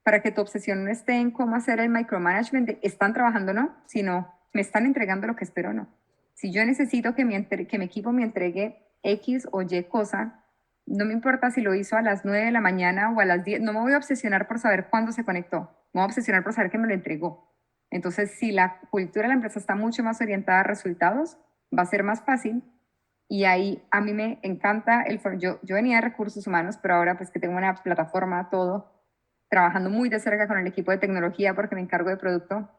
para que tu obsesión no esté en cómo hacer el micromanagement de están trabajando o no, sino me están entregando lo que espero o no. Si yo necesito que mi equipo me entregue X o Y cosa, no me importa si lo hizo a las 9 de la mañana o a las 10, no me voy a obsesionar por saber cuándo se conectó, me voy a obsesionar por saber que me lo entregó. Entonces, si la cultura de la empresa está mucho más orientada a resultados, va a ser más fácil. Y ahí a mí me encanta, yo venía de recursos humanos, pero ahora pues que tengo una plataforma, todo, trabajando muy de cerca con el equipo de tecnología porque me encargo de producto,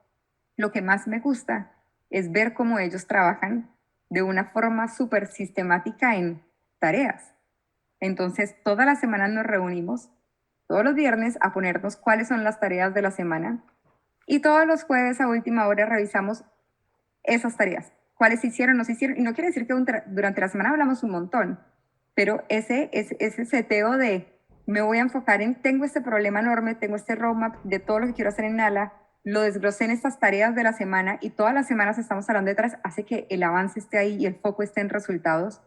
lo que más me gusta es ver cómo ellos trabajan de una forma súper sistemática en tareas. Entonces, todas las semanas nos reunimos, todos los viernes, a ponernos cuáles son las tareas de la semana y todos los jueves a última hora revisamos esas tareas, cuáles se hicieron, no se hicieron. Y no quiere decir que durante la semana hablamos un montón, pero ese seteo de me voy a enfocar en tengo este problema enorme, tengo este roadmap de todo lo que quiero hacer en Nala, lo desglosé en estas tareas de la semana y todas las semanas estamos hablando detrás, hace que el avance esté ahí y el foco esté en resultados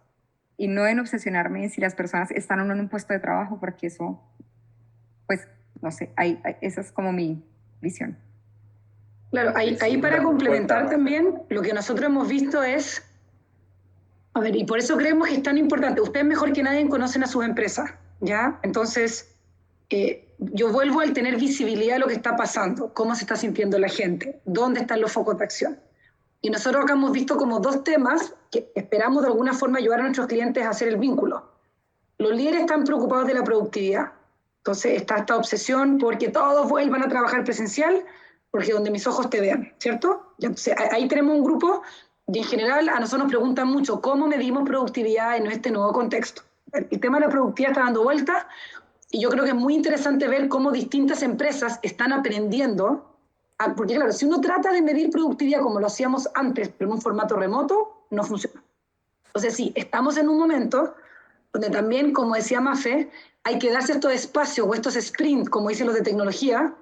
y no en obsesionarme en si las personas están o no en un puesto de trabajo, porque eso, pues, no sé, esa es como mi visión. Claro, ahí para complementar también, lo que nosotros hemos visto es, a ver, y por eso creemos que es tan importante, ustedes mejor que nadie conocen a sus empresas, ¿ya? Entonces, yo vuelvo al tener visibilidad de lo que está pasando, cómo se está sintiendo la gente, dónde están los focos de acción. Y nosotros acá hemos visto como dos temas que esperamos de alguna forma ayudar a nuestros clientes a hacer el vínculo. Los líderes están preocupados de la productividad, entonces está esta obsesión porque todos vuelvan a trabajar presencial, porque donde mis ojos te vean, ¿cierto? Entonces, ahí tenemos un grupo y en general a nosotros nos preguntan mucho cómo medimos productividad en este nuevo contexto. El tema de la productividad está dando vueltas y yo creo que es muy interesante ver cómo distintas empresas están aprendiendo, porque claro, si uno trata de medir productividad como lo hacíamos antes, pero en un formato remoto, no funciona. Entonces sí, estamos en un momento donde también, como decía Mafe, hay que darse estos espacios o estos sprints, como dicen los de tecnología,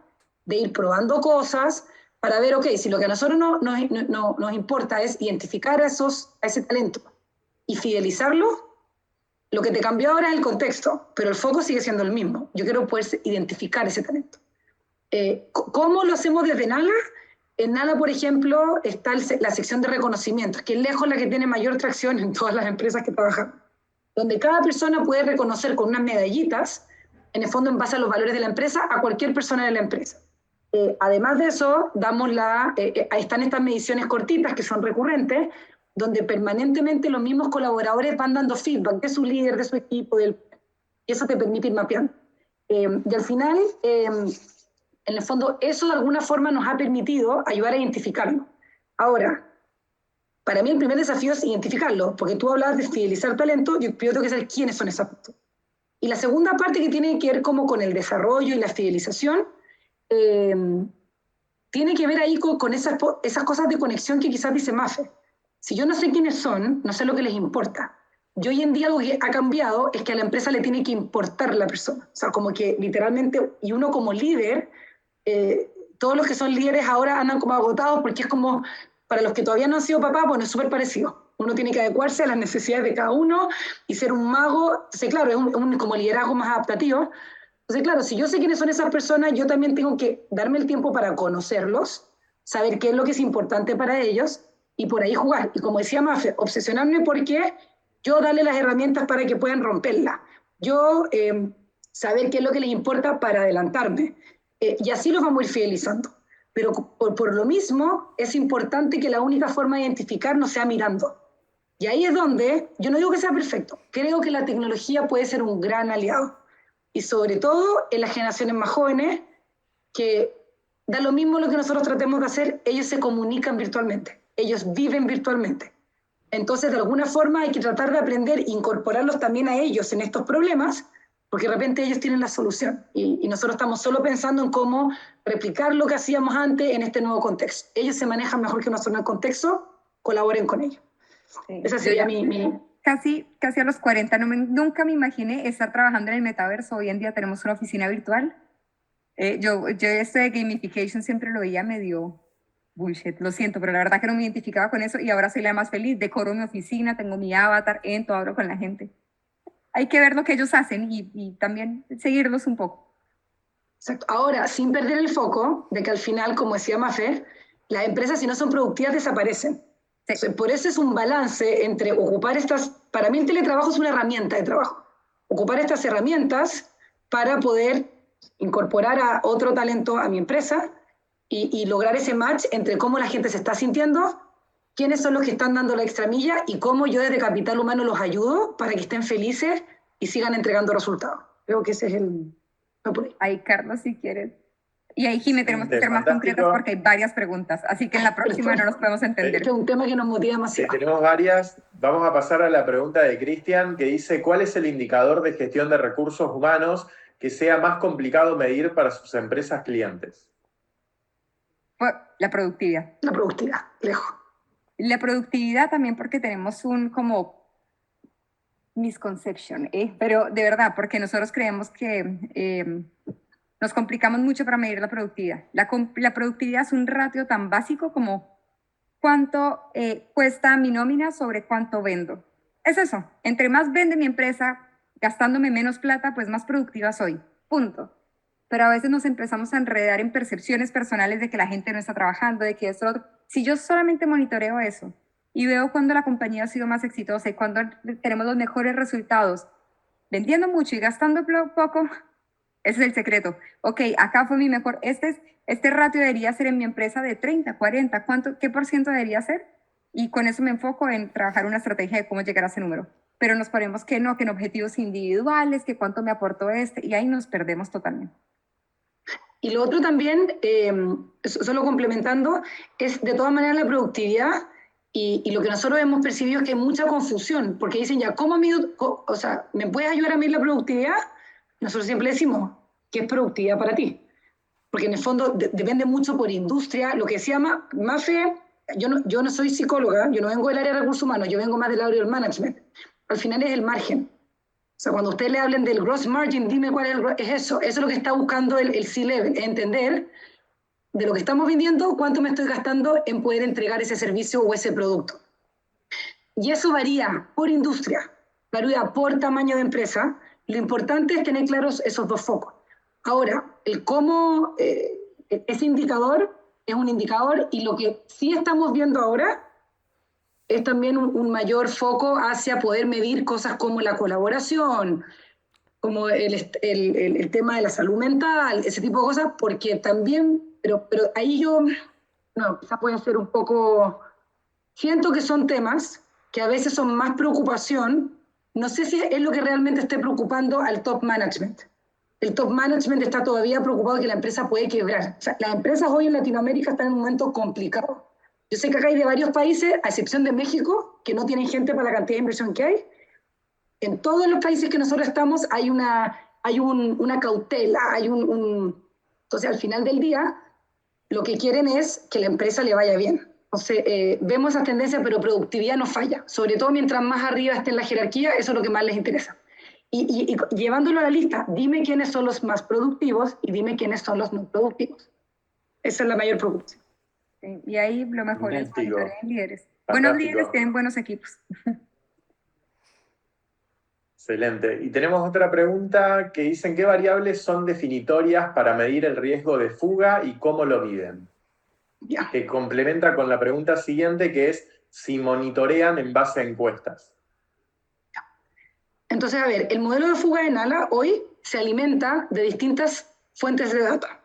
de ir probando cosas para ver, ok, si lo que a nosotros nos importa es identificar a ese talento y fidelizarlo, lo que te cambió ahora es el contexto, pero el foco sigue siendo el mismo. Yo quiero poder identificar ese talento. ¿Cómo lo hacemos desde Nala? En Nala, por ejemplo, está la sección de reconocimientos, que es lejos la que tiene mayor tracción en todas las empresas que trabajan, donde cada persona puede reconocer con unas medallitas, en el fondo en base a los valores de la empresa, a cualquier persona de la empresa. Además de eso, ahí están estas mediciones cortitas que son recurrentes, donde permanentemente los mismos colaboradores van dando feedback de su líder, de su equipo, y eso te permite ir mapeando. Y al final, en el fondo, eso de alguna forma nos ha permitido ayudar a identificarlo. Ahora, para mí el primer desafío es identificarlo, porque tú hablabas de fidelizar talento, yo tengo que saber quiénes son esas personas. Y la segunda parte que tiene que ver como con el desarrollo y la fidelización, tiene que ver ahí con esas cosas de conexión que quizás dice Mafe. Si yo no sé quiénes son, no sé lo que les importa. Y hoy en día algo que ha cambiado es que a la empresa le tiene que importar la persona. O sea, como que literalmente, y uno como líder, todos los que son líderes ahora andan como agotados porque es como, para los que todavía no han sido papás, bueno, es súper parecido. Uno tiene que adecuarse a las necesidades de cada uno y ser un mago. Entonces, claro, es un como liderazgo más adaptativo. Entonces, claro, si yo sé quiénes son esas personas, yo también tengo que darme el tiempo para conocerlos, saber qué es lo que es importante para ellos y por ahí jugar. Y como decía Mafe, obsesionarme porque yo darle las herramientas para que puedan romperla. Yo saber qué es lo que les importa para adelantarme. Y así los vamos a ir fidelizando. Pero por lo mismo, es importante que la única forma de identificar no sea mirando. Y ahí es donde, yo no digo que sea perfecto, creo que la tecnología puede ser un gran aliado. Y sobre todo en las generaciones más jóvenes, que da lo mismo lo que nosotros tratemos de hacer, ellos se comunican virtualmente, ellos viven virtualmente. Entonces, de alguna forma hay que tratar de aprender e incorporarlos también a ellos en estos problemas, porque de repente ellos tienen la solución y nosotros estamos solo pensando en cómo replicar lo que hacíamos antes en este nuevo contexto. Ellos se manejan mejor que nosotros en el contexto, colaboren con ellos. Sí. Esa sería mi... Casi a los 40, nunca me imaginé estar trabajando en el metaverso. Hoy en día tenemos una oficina virtual. Yo esto de gamification siempre lo veía medio bullshit, lo siento, pero la verdad que no me identificaba con eso y ahora soy la más feliz. Decoro mi oficina, tengo mi avatar, entro, hablo con la gente. Hay que ver lo que ellos hacen y también seguirlos un poco. Exacto. Ahora, sin perder el foco de que al final, como decía Mafe, las empresas si no son productivas desaparecen. Sí. O sea, por eso es un balance entre ocupar para mí el teletrabajo es una herramienta de trabajo, ocupar estas herramientas para poder incorporar a otro talento a mi empresa y lograr ese match entre cómo la gente se está sintiendo, quiénes son los que están dando la extra milla y cómo yo desde Capital Humano los ayudo para que estén felices y sigan entregando resultados. Creo que ese es el... Ahí, Carlos, si quieres. Y ahí, Jimé, tenemos que ser más concretos porque hay varias preguntas, así que en la próxima no nos podemos entender. Este es un tema que nos motiva demasiado. Sí, tenemos varias. Vamos a pasar a la pregunta de Cristian, que dice, ¿cuál es el indicador de gestión de recursos humanos que sea más complicado medir para sus empresas clientes? La productividad. La productividad, lejos. La productividad también porque tenemos un como misconception, pero de verdad, porque nosotros creemos que nos complicamos mucho para medir la productividad. La productividad es un ratio tan básico como cuánto cuesta mi nómina sobre cuánto vendo. Es eso, entre más vende mi empresa, gastándome menos plata, pues más productiva soy, punto. Pero a veces nos empezamos a enredar en percepciones personales de que la gente no está trabajando, de que esto, si yo solamente monitoreo eso y veo cuando la compañía ha sido más exitosa y cuando tenemos los mejores resultados, vendiendo mucho y gastando poco, ese es el secreto. Ok, acá fue mi mejor, este ratio debería ser en mi empresa de 30, 40, ¿qué por ciento debería ser? Y con eso me enfoco en trabajar una estrategia de cómo llegar a ese número. Pero nos ponemos que no, que en objetivos individuales, que cuánto me aportó y ahí nos perdemos totalmente. Y lo otro también, solo complementando, es de todas maneras la productividad y lo que nosotros hemos percibido es que hay mucha confusión, porque dicen ya, ¿cómo mido? O sea, ¿me puedes ayudar a medir la productividad? Nosotros siempre decimos, ¿qué es productividad para ti? Porque en el fondo depende mucho por industria, lo que se llama, Mafe yo no soy psicóloga, yo no vengo del área de recursos humanos, yo vengo más del área del management. Al final es el margen. O sea, cuando ustedes le hablen del gross margin, dime cuál es eso. Eso es lo que está buscando el C-Level, entender de lo que estamos vendiendo, cuánto me estoy gastando en poder entregar ese servicio o ese producto. Y eso varía por industria, varía por tamaño de empresa. Lo importante es tener claros esos dos focos. Ahora, el cómo ese indicador es un indicador, y lo que sí estamos viendo ahora es también un mayor foco hacia poder medir cosas como la colaboración, como el tema de la salud mental, ese tipo de cosas, porque también, pero ahí yo, no, quizás puede ser un poco, siento que son temas que a veces son más preocupación, no sé si es lo que realmente esté preocupando al top management. El top management está todavía preocupado que la empresa puede quebrar. O sea, las empresas hoy en Latinoamérica están en un momento complicado. Yo sé que acá hay de varios países, a excepción de México, que no tienen gente para la cantidad de inversión que hay. En todos los países que nosotros estamos hay una cautela, entonces al final del día lo que quieren es que la empresa le vaya bien. Entonces vemos esa tendencia, pero productividad no falla, sobre todo mientras más arriba esté en la jerarquía, eso es lo que más les interesa. Y llevándolo a la lista, dime quiénes son los más productivos y dime quiénes son los no productivos. Esa es la mayor preocupación. Sí, y ahí lo mejor es monitorear líderes. Fantástico. Buenos líderes tienen buenos equipos. Excelente. Y tenemos otra pregunta que dicen: ¿qué variables son definitorias para medir el riesgo de fuga y cómo lo miden? Ya. Que complementa con la pregunta siguiente, que es si monitorean en base a encuestas. Entonces, a ver, el modelo de fuga de Nala hoy se alimenta de distintas fuentes de data.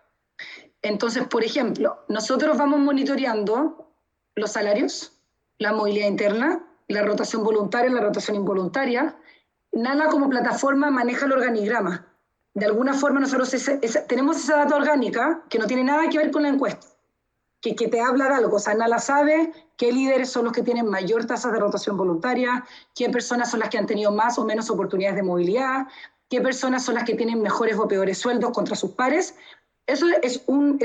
Entonces, por ejemplo, nosotros vamos monitoreando los salarios, la movilidad interna, la rotación voluntaria, la rotación involuntaria. Nala como plataforma maneja el organigrama. De alguna forma nosotros tenemos esa data orgánica que no tiene nada que ver con la encuesta, que te habla de algo. O sea, Nala sabe qué líderes son los que tienen mayor tasa de rotación voluntaria, qué personas son las que han tenido más o menos oportunidades de movilidad, qué personas son las que tienen mejores o peores sueldos contra sus pares. Eso es un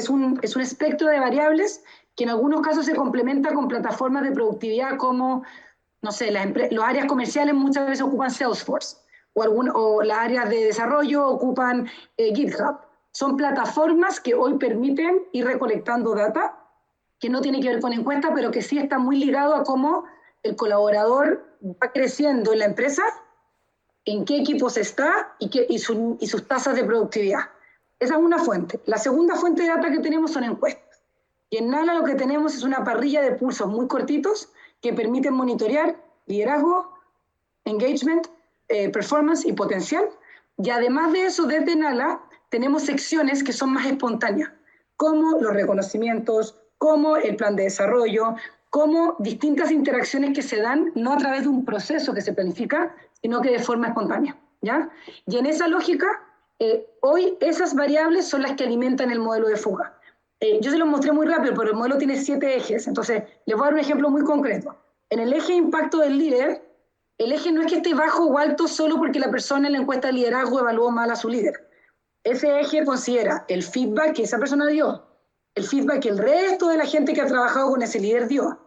espectro de variables que en algunos casos se complementa con plataformas de productividad como, no sé, las áreas comerciales muchas veces ocupan Salesforce, o las áreas de desarrollo ocupan GitHub. Son plataformas que hoy permiten ir recolectando data que no tiene que ver con encuestas, pero que sí está muy ligado a cómo el colaborador va creciendo en la empresa, en qué equipos está y sus tasas de productividad. Esa es una fuente. La segunda fuente de data que tenemos son encuestas. Y en Nala lo que tenemos es una parrilla de pulsos muy cortitos que permiten monitorear liderazgo, engagement, performance y potencial. Y además de eso, desde Nala tenemos secciones que son más espontáneas, como los reconocimientos, como el plan de desarrollo, como distintas interacciones que se dan no a través de un proceso que se planifica, sino que de forma espontánea, ¿ya? Y en esa lógica, hoy esas variables son las que alimentan el modelo de fuga. Yo se lo mostré muy rápido, pero el modelo tiene 7 ejes, entonces les voy a dar un ejemplo muy concreto. En el eje impacto del líder, el eje no es que esté bajo o alto solo porque la persona en la encuesta de liderazgo evaluó mal a su líder. Ese eje considera el feedback que esa persona dio, el feedback que el resto de la gente que ha trabajado con ese líder dio,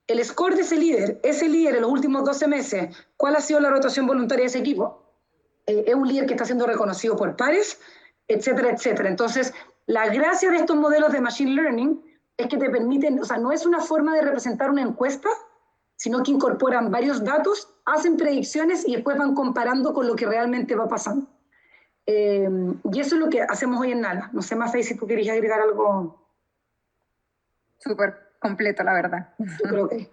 el score de ese líder en los últimos 12 meses, ¿cuál ha sido la rotación voluntaria de ese equipo? Es un líder que está siendo reconocido por pares, etcétera, etcétera. Entonces, la gracia de estos modelos de machine learning es que te permiten, o sea, no es una forma de representar una encuesta, sino que incorporan varios datos, hacen predicciones y después van comparando con lo que realmente va pasando. Y eso es lo que hacemos hoy en Nala. No sé, Mafei, si tú querías agregar algo. Súper completo, la verdad. Yo creo que.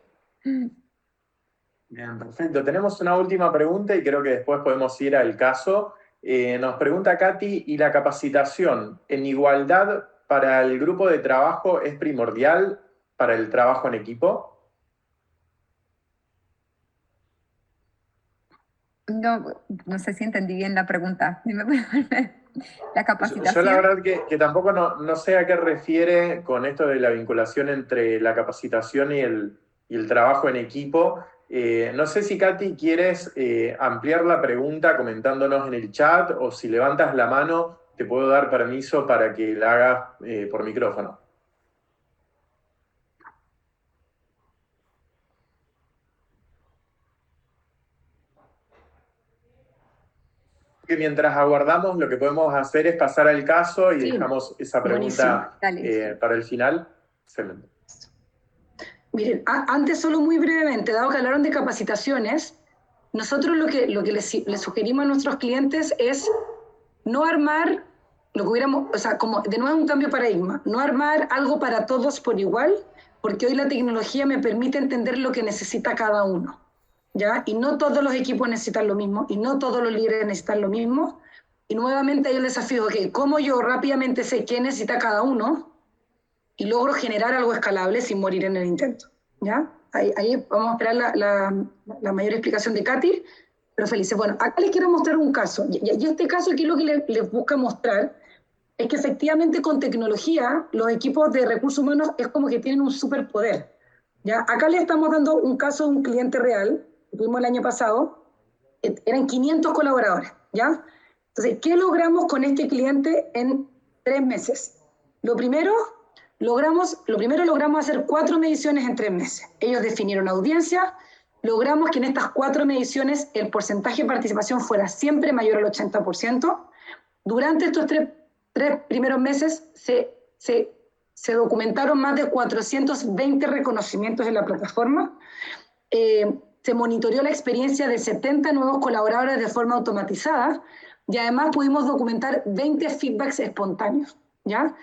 Bien, perfecto. Tenemos una última pregunta y creo que después podemos ir al caso. Nos pregunta Katy: ¿y la capacitación en igualdad para el grupo de trabajo es primordial para el trabajo en equipo? No sé si entendí bien la pregunta. La capacitación. Yo la verdad que tampoco no sé a qué refiere con esto de la vinculación entre la capacitación y el trabajo en equipo. No sé si, Katy, quieres ampliar la pregunta comentándonos en el chat, o si levantas la mano te puedo dar permiso para que la hagas por micrófono. Que mientras aguardamos, lo que podemos hacer es pasar al caso y Sí, dejamos esa pregunta para el final. Excelente. Miren, antes solo muy brevemente, dado que hablaron de capacitaciones, nosotros lo que les sugerimos a nuestros clientes es no armar lo que hubiéramos, o sea, como de nuevo un cambio de paradigma, no armar algo para todos por igual, porque hoy la tecnología me permite entender lo que necesita cada uno, ¿ya? Y no todos los equipos necesitan lo mismo, y no todos los líderes necesitan lo mismo, y nuevamente hay el desafío de que cómo yo rápidamente sé qué necesita cada uno, y logro generar algo escalable sin morir en el intento, ¿ya? Ahí vamos a esperar la mayor explicación de Katy, pero felices. Bueno, acá les quiero mostrar un caso, y este caso aquí lo que les busca mostrar es que efectivamente con tecnología los equipos de recursos humanos es como que tienen un superpoder, ¿ya? Acá les estamos dando un caso de un cliente real, que tuvimos el año pasado, eran 500 colaboradores, ¿ya? Entonces, ¿qué logramos con este cliente en 3 meses? Lo primero logramos hacer 4 mediciones en 3 meses. Ellos definieron audiencia, logramos que en estas 4 mediciones el porcentaje de participación fuera siempre mayor al 80%. Durante estos 3 primeros meses se documentaron más de 420 reconocimientos en la plataforma. Se monitoreó la experiencia de 70 nuevos colaboradores de forma automatizada y además pudimos documentar 20 feedbacks espontáneos, ¿ya?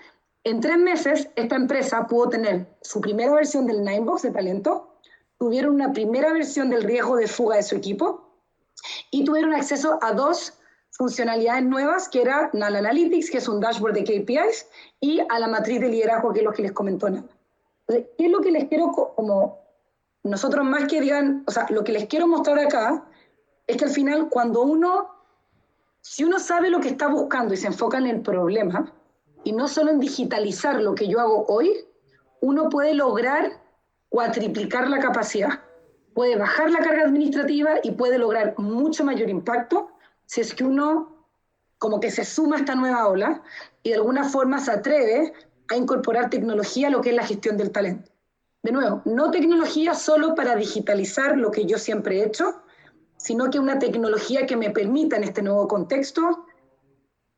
En 3 meses, esta empresa pudo tener su primera versión del Ninebox de talento, tuvieron una primera versión del riesgo de fuga de su equipo y tuvieron acceso a 2 funcionalidades nuevas, que era Nala Analytics, que es un dashboard de KPIs, y a la matriz de liderazgo, que es lo que les comentó Nala. Entonces, ¿qué es lo que les quiero como nosotros más que digan, o sea, lo que les quiero mostrar acá es que al final cuando si uno sabe lo que está buscando y se enfoca en el problema, y no solo en digitalizar lo que yo hago hoy, uno puede lograr cuatriplicar la capacidad, puede bajar la carga administrativa y puede lograr mucho mayor impacto si es que uno como que se suma a esta nueva ola y de alguna forma se atreve a incorporar tecnología a lo que es la gestión del talento. De nuevo, no tecnología solo para digitalizar lo que yo siempre he hecho, sino que una tecnología que me permita en este nuevo contexto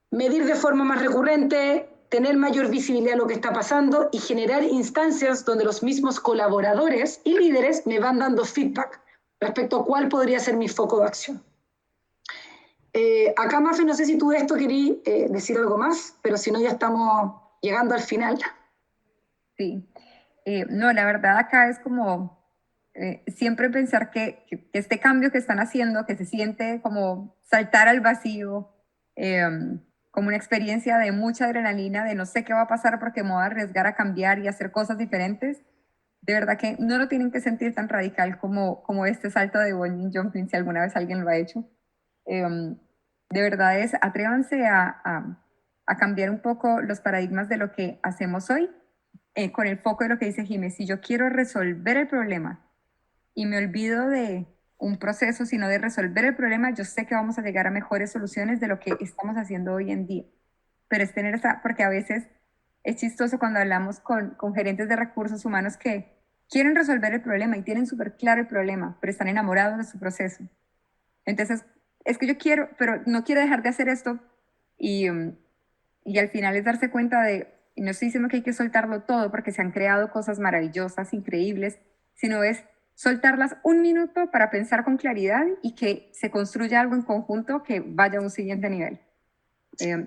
medir de forma más recurrente, tener mayor visibilidad de lo que está pasando y generar instancias donde los mismos colaboradores y líderes me van dando feedback respecto a cuál podría ser mi foco de acción. Acá, Mafe, no sé si tú de esto querías decir algo más, pero si no ya estamos llegando al final. Sí, no, la verdad acá es como siempre pensar que este cambio que están haciendo, que se siente como saltar al vacío, como una experiencia de mucha adrenalina, de no sé qué va a pasar porque me voy a arriesgar a cambiar y hacer cosas diferentes, de verdad que no lo tienen que sentir tan radical como este salto de bungee jumping, si alguna vez alguien lo ha hecho. De verdad atrévanse a cambiar un poco los paradigmas de lo que hacemos hoy, con el foco de lo que dice Jiménez. Si yo quiero resolver el problema y me olvido de un proceso, sino de resolver el problema, yo sé que vamos a llegar a mejores soluciones de lo que estamos haciendo hoy en día. Pero es tener porque a veces es chistoso cuando hablamos con gerentes de recursos humanos que quieren resolver el problema y tienen súper claro el problema, pero están enamorados de su proceso. Entonces, es que yo quiero, pero no quiero dejar de hacer esto y al final es darse cuenta y no estoy diciendo que hay que soltarlo todo porque se han creado cosas maravillosas, increíbles, sino es soltarlas un minuto para pensar con claridad y que se construya algo en conjunto que vaya a un siguiente nivel.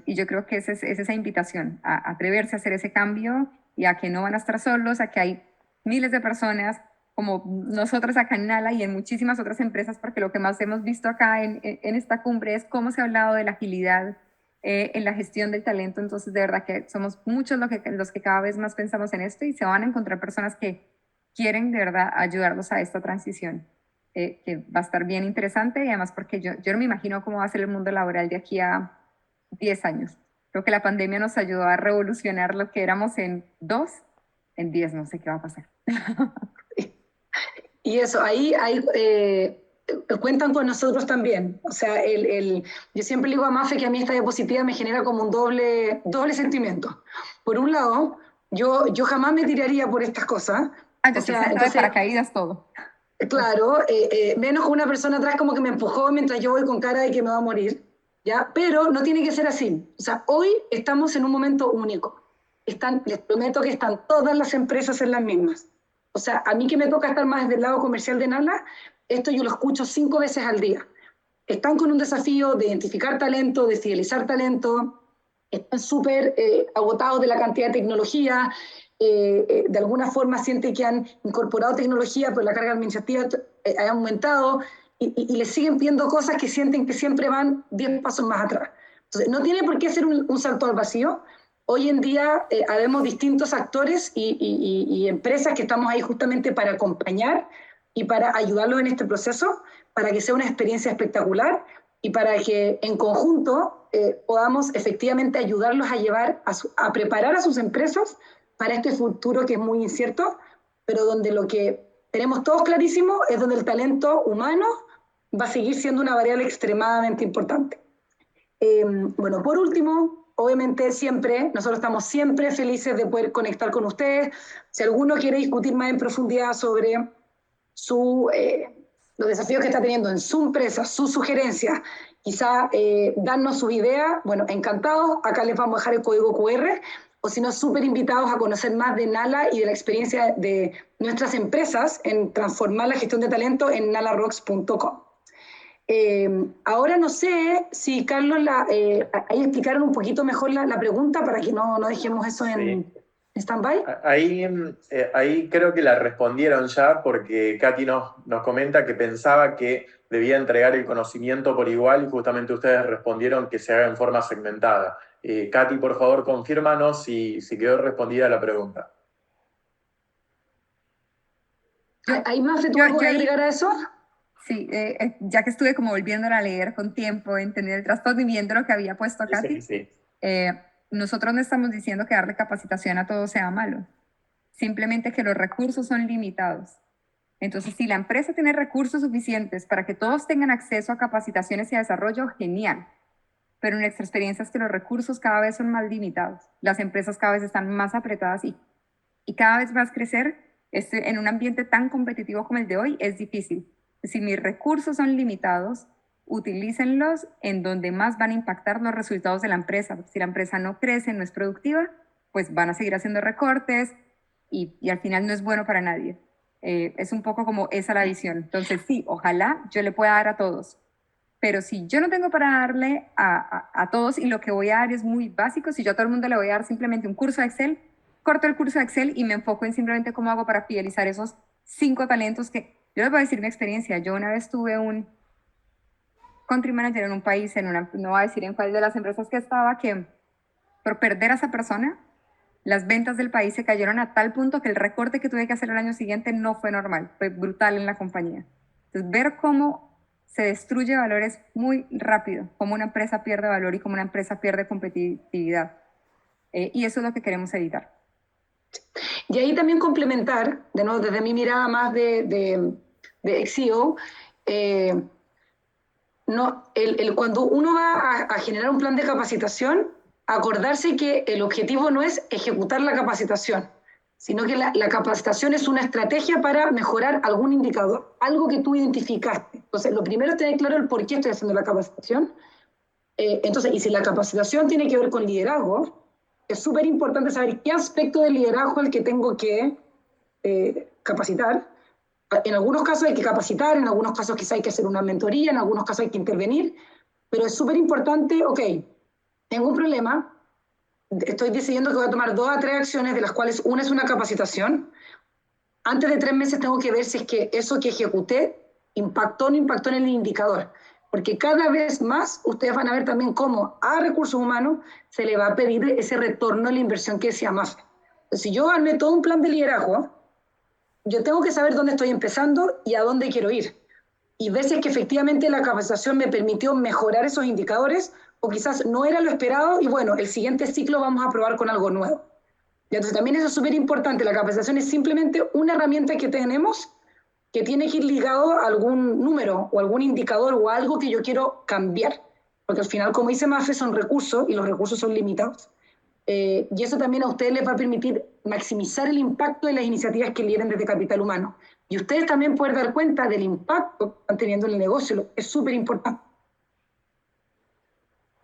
Y yo creo que es esa invitación, a atreverse a hacer ese cambio y a que no van a estar solos, a que hay miles de personas como nosotros acá en Nala y en muchísimas otras empresas, porque lo que más hemos visto acá en esta cumbre es cómo se ha hablado de la agilidad en la gestión del talento. Entonces, de verdad que somos muchos los que cada vez más pensamos en esto y se van a encontrar personas que quieren de verdad ayudarlos a esta transición, que va a estar bien interesante y además porque yo no me imagino cómo va a ser el mundo laboral de aquí a 10 años. Creo que la pandemia nos ayudó a revolucionar lo que éramos en 2, en 10 no sé qué va a pasar. Y eso, ahí cuentan con nosotros también. O sea, yo siempre le digo a Mafe que a mí esta diapositiva me genera como un doble sentimiento. Por un lado, yo jamás me tiraría por estas cosas. O sea, de paracaídas todo. Claro, menos con una persona atrás como que me empujó mientras yo voy con cara de que me va a morir. ¿ya? Pero no tiene que ser así. O sea, hoy estamos en un momento único. Les prometo que están todas las empresas en las mismas. O sea, a mí que me toca estar más del lado comercial de Nala, esto yo lo escucho 5 veces al día. Están con un desafío de identificar talento, de fidelizar talento, están súper agotados de la cantidad de tecnología, de alguna forma sienten que han incorporado tecnología, pero la carga administrativa ha aumentado, y les siguen pidiendo cosas que sienten que siempre van 10 pasos más atrás. Entonces, no tiene por qué ser un salto al vacío. Hoy en día habemos distintos actores y empresas que estamos ahí justamente para acompañar y para ayudarlos en este proceso, para que sea una experiencia espectacular y para que en conjunto podamos efectivamente ayudarlos a llevar, a preparar a sus empresas para este futuro que es muy incierto, pero donde lo que tenemos todos clarísimo es donde el talento humano va a seguir siendo una variable extremadamente importante. Bueno, por último, obviamente nosotros estamos siempre felices de poder conectar con ustedes. Si alguno quiere discutir más en profundidad sobre los desafíos que está teniendo en su empresa, sus sugerencias, quizá darnos sus ideas, bueno, encantados, acá les vamos a dejar el código QR, o si no, súper invitados a conocer más de Nala y de la experiencia de nuestras empresas en transformar la gestión de talento en nalarocks.com. Ahora no sé si Carlos, ahí explicaron un poquito mejor la pregunta para que no dejemos eso en stand-by. Ahí creo que la respondieron ya, porque Katy nos comenta que pensaba que debía entregar el conocimiento por igual y justamente ustedes respondieron que se haga en forma segmentada. Katy, por favor, confírmanos si quedó respondida la pregunta. ¿Hay más de tu algo que agregar a eso? Sí, ya que estuve como volviéndola a leer con tiempo, entender el trasfondo y viendo lo que había puesto Katy, sí. Nosotros no estamos diciendo que darle capacitación a todo sea malo, simplemente que los recursos son limitados. Entonces, si la empresa tiene recursos suficientes para que todos tengan acceso a capacitaciones y a desarrollo, genial. Pero nuestra experiencia es que los recursos cada vez son más limitados. Las empresas cada vez están más apretadas y cada vez más crecer en un ambiente tan competitivo como el de hoy es difícil. Si mis recursos son limitados, utilícenlos en donde más van a impactar los resultados de la empresa. Si la empresa no crece, no es productiva, pues van a seguir haciendo recortes y al final no es bueno para nadie. Es un poco como esa la visión. Entonces sí, ojalá yo le pueda dar a todos, pero si yo no tengo para darle a todos y lo que voy a dar es muy básico, si yo a todo el mundo le voy a dar simplemente un curso de Excel, corto el curso de Excel y me enfoco en simplemente cómo hago para fidelizar esos 5 talentos que, yo les voy a decir mi experiencia, yo una vez tuve un country manager en un país, no voy a decir en cuál de las empresas que estaba, que por perder a esa persona, las ventas del país se cayeron a tal punto que el recorte que tuve que hacer el año siguiente no fue normal, fue brutal en la compañía. Entonces, ver cómo se destruye valores muy rápido, cómo una empresa pierde valor y cómo una empresa pierde competitividad. Y eso es lo que queremos evitar. Y ahí también complementar, de nuevo, desde mi mirada más de ex-CEO, cuando uno va a generar un plan de capacitación, acordarse que el objetivo no es ejecutar la capacitación, sino que la capacitación es una estrategia para mejorar algún indicador, algo que tú identificaste. Entonces, lo primero es tener claro el por qué estoy haciendo la capacitación. Entonces, y si la capacitación tiene que ver con liderazgo, es súper importante saber qué aspecto del liderazgo es el que tengo que capacitar. En algunos casos hay que capacitar, en algunos casos quizá hay que hacer una mentoría, en algunos casos hay que intervenir, pero es súper importante, ok, tengo un problema, estoy decidiendo que voy a tomar 2 a 3 acciones, de las cuales una es una capacitación. Antes de 3 meses tengo que ver si es que eso que ejecuté impactó o no impactó en el indicador. Porque cada vez más ustedes van a ver también cómo a recursos humanos se le va a pedir ese retorno a la inversión que decía más. Entonces, si yo armé todo un plan de liderazgo, yo tengo que saber dónde estoy empezando y a dónde quiero ir. Y ver si es que efectivamente la capacitación me permitió mejorar esos indicadores o quizás no era lo esperado y bueno, el siguiente ciclo vamos a probar con algo nuevo. Y entonces también eso es súper importante. La capacitación es simplemente una herramienta que tenemos que tiene que ir ligado a algún número o algún indicador o algo que yo quiero cambiar. Porque al final, como dice Mafe, son recursos y los recursos son limitados. Y eso también a ustedes les va a permitir maximizar el impacto de las iniciativas que lideren desde Capital Humano. Y ustedes también pueden dar cuenta del impacto que están teniendo en el negocio. Es súper importante.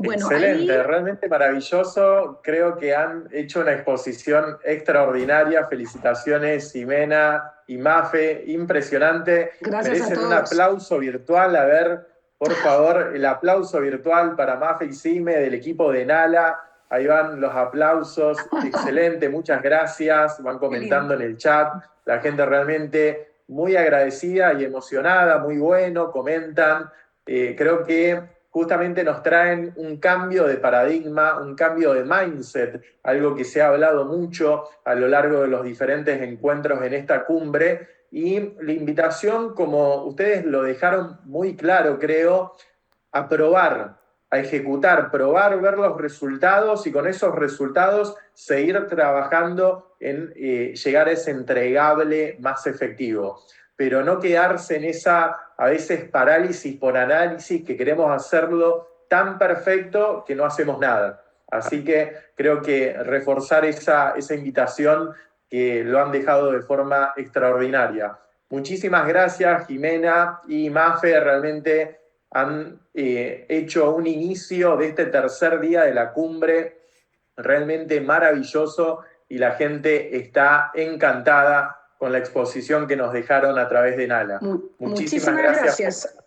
Bueno, Excelente, ahí, realmente maravilloso. Creo que han hecho una exposición extraordinaria. Felicitaciones, Ximena y Mafe, impresionante. gracias a Merecen un todos. aplauso virtual. A ver, por favor, el aplauso virtual para Mafe y Xime del equipo de Nala. Ahí van los aplausos. Excelente, muchas gracias. Van Qué lindo. comentando en el chat. La gente realmente muy agradecida y emocionada, muy bueno, comentan. Creo que justamente nos traen un cambio de paradigma, un cambio de mindset, algo que se ha hablado mucho a lo largo de los diferentes encuentros en esta cumbre. Y la invitación, como ustedes lo dejaron muy claro, creo, a probar, a ejecutar, probar, ver los resultados y con esos resultados seguir trabajando en llegar a ese entregable más efectivo. Pero no quedarse en esa, a veces, parálisis por análisis, que queremos hacerlo tan perfecto que no hacemos nada. Así que creo que reforzar esa invitación que lo han dejado de forma extraordinaria. Muchísimas gracias, Ximena y Mafe, realmente han hecho un inicio de este tercer día de la cumbre realmente maravilloso y la gente está encantada con la exposición que nos dejaron a través de Nala. Muchísimas Muchísimas gracias. gracias.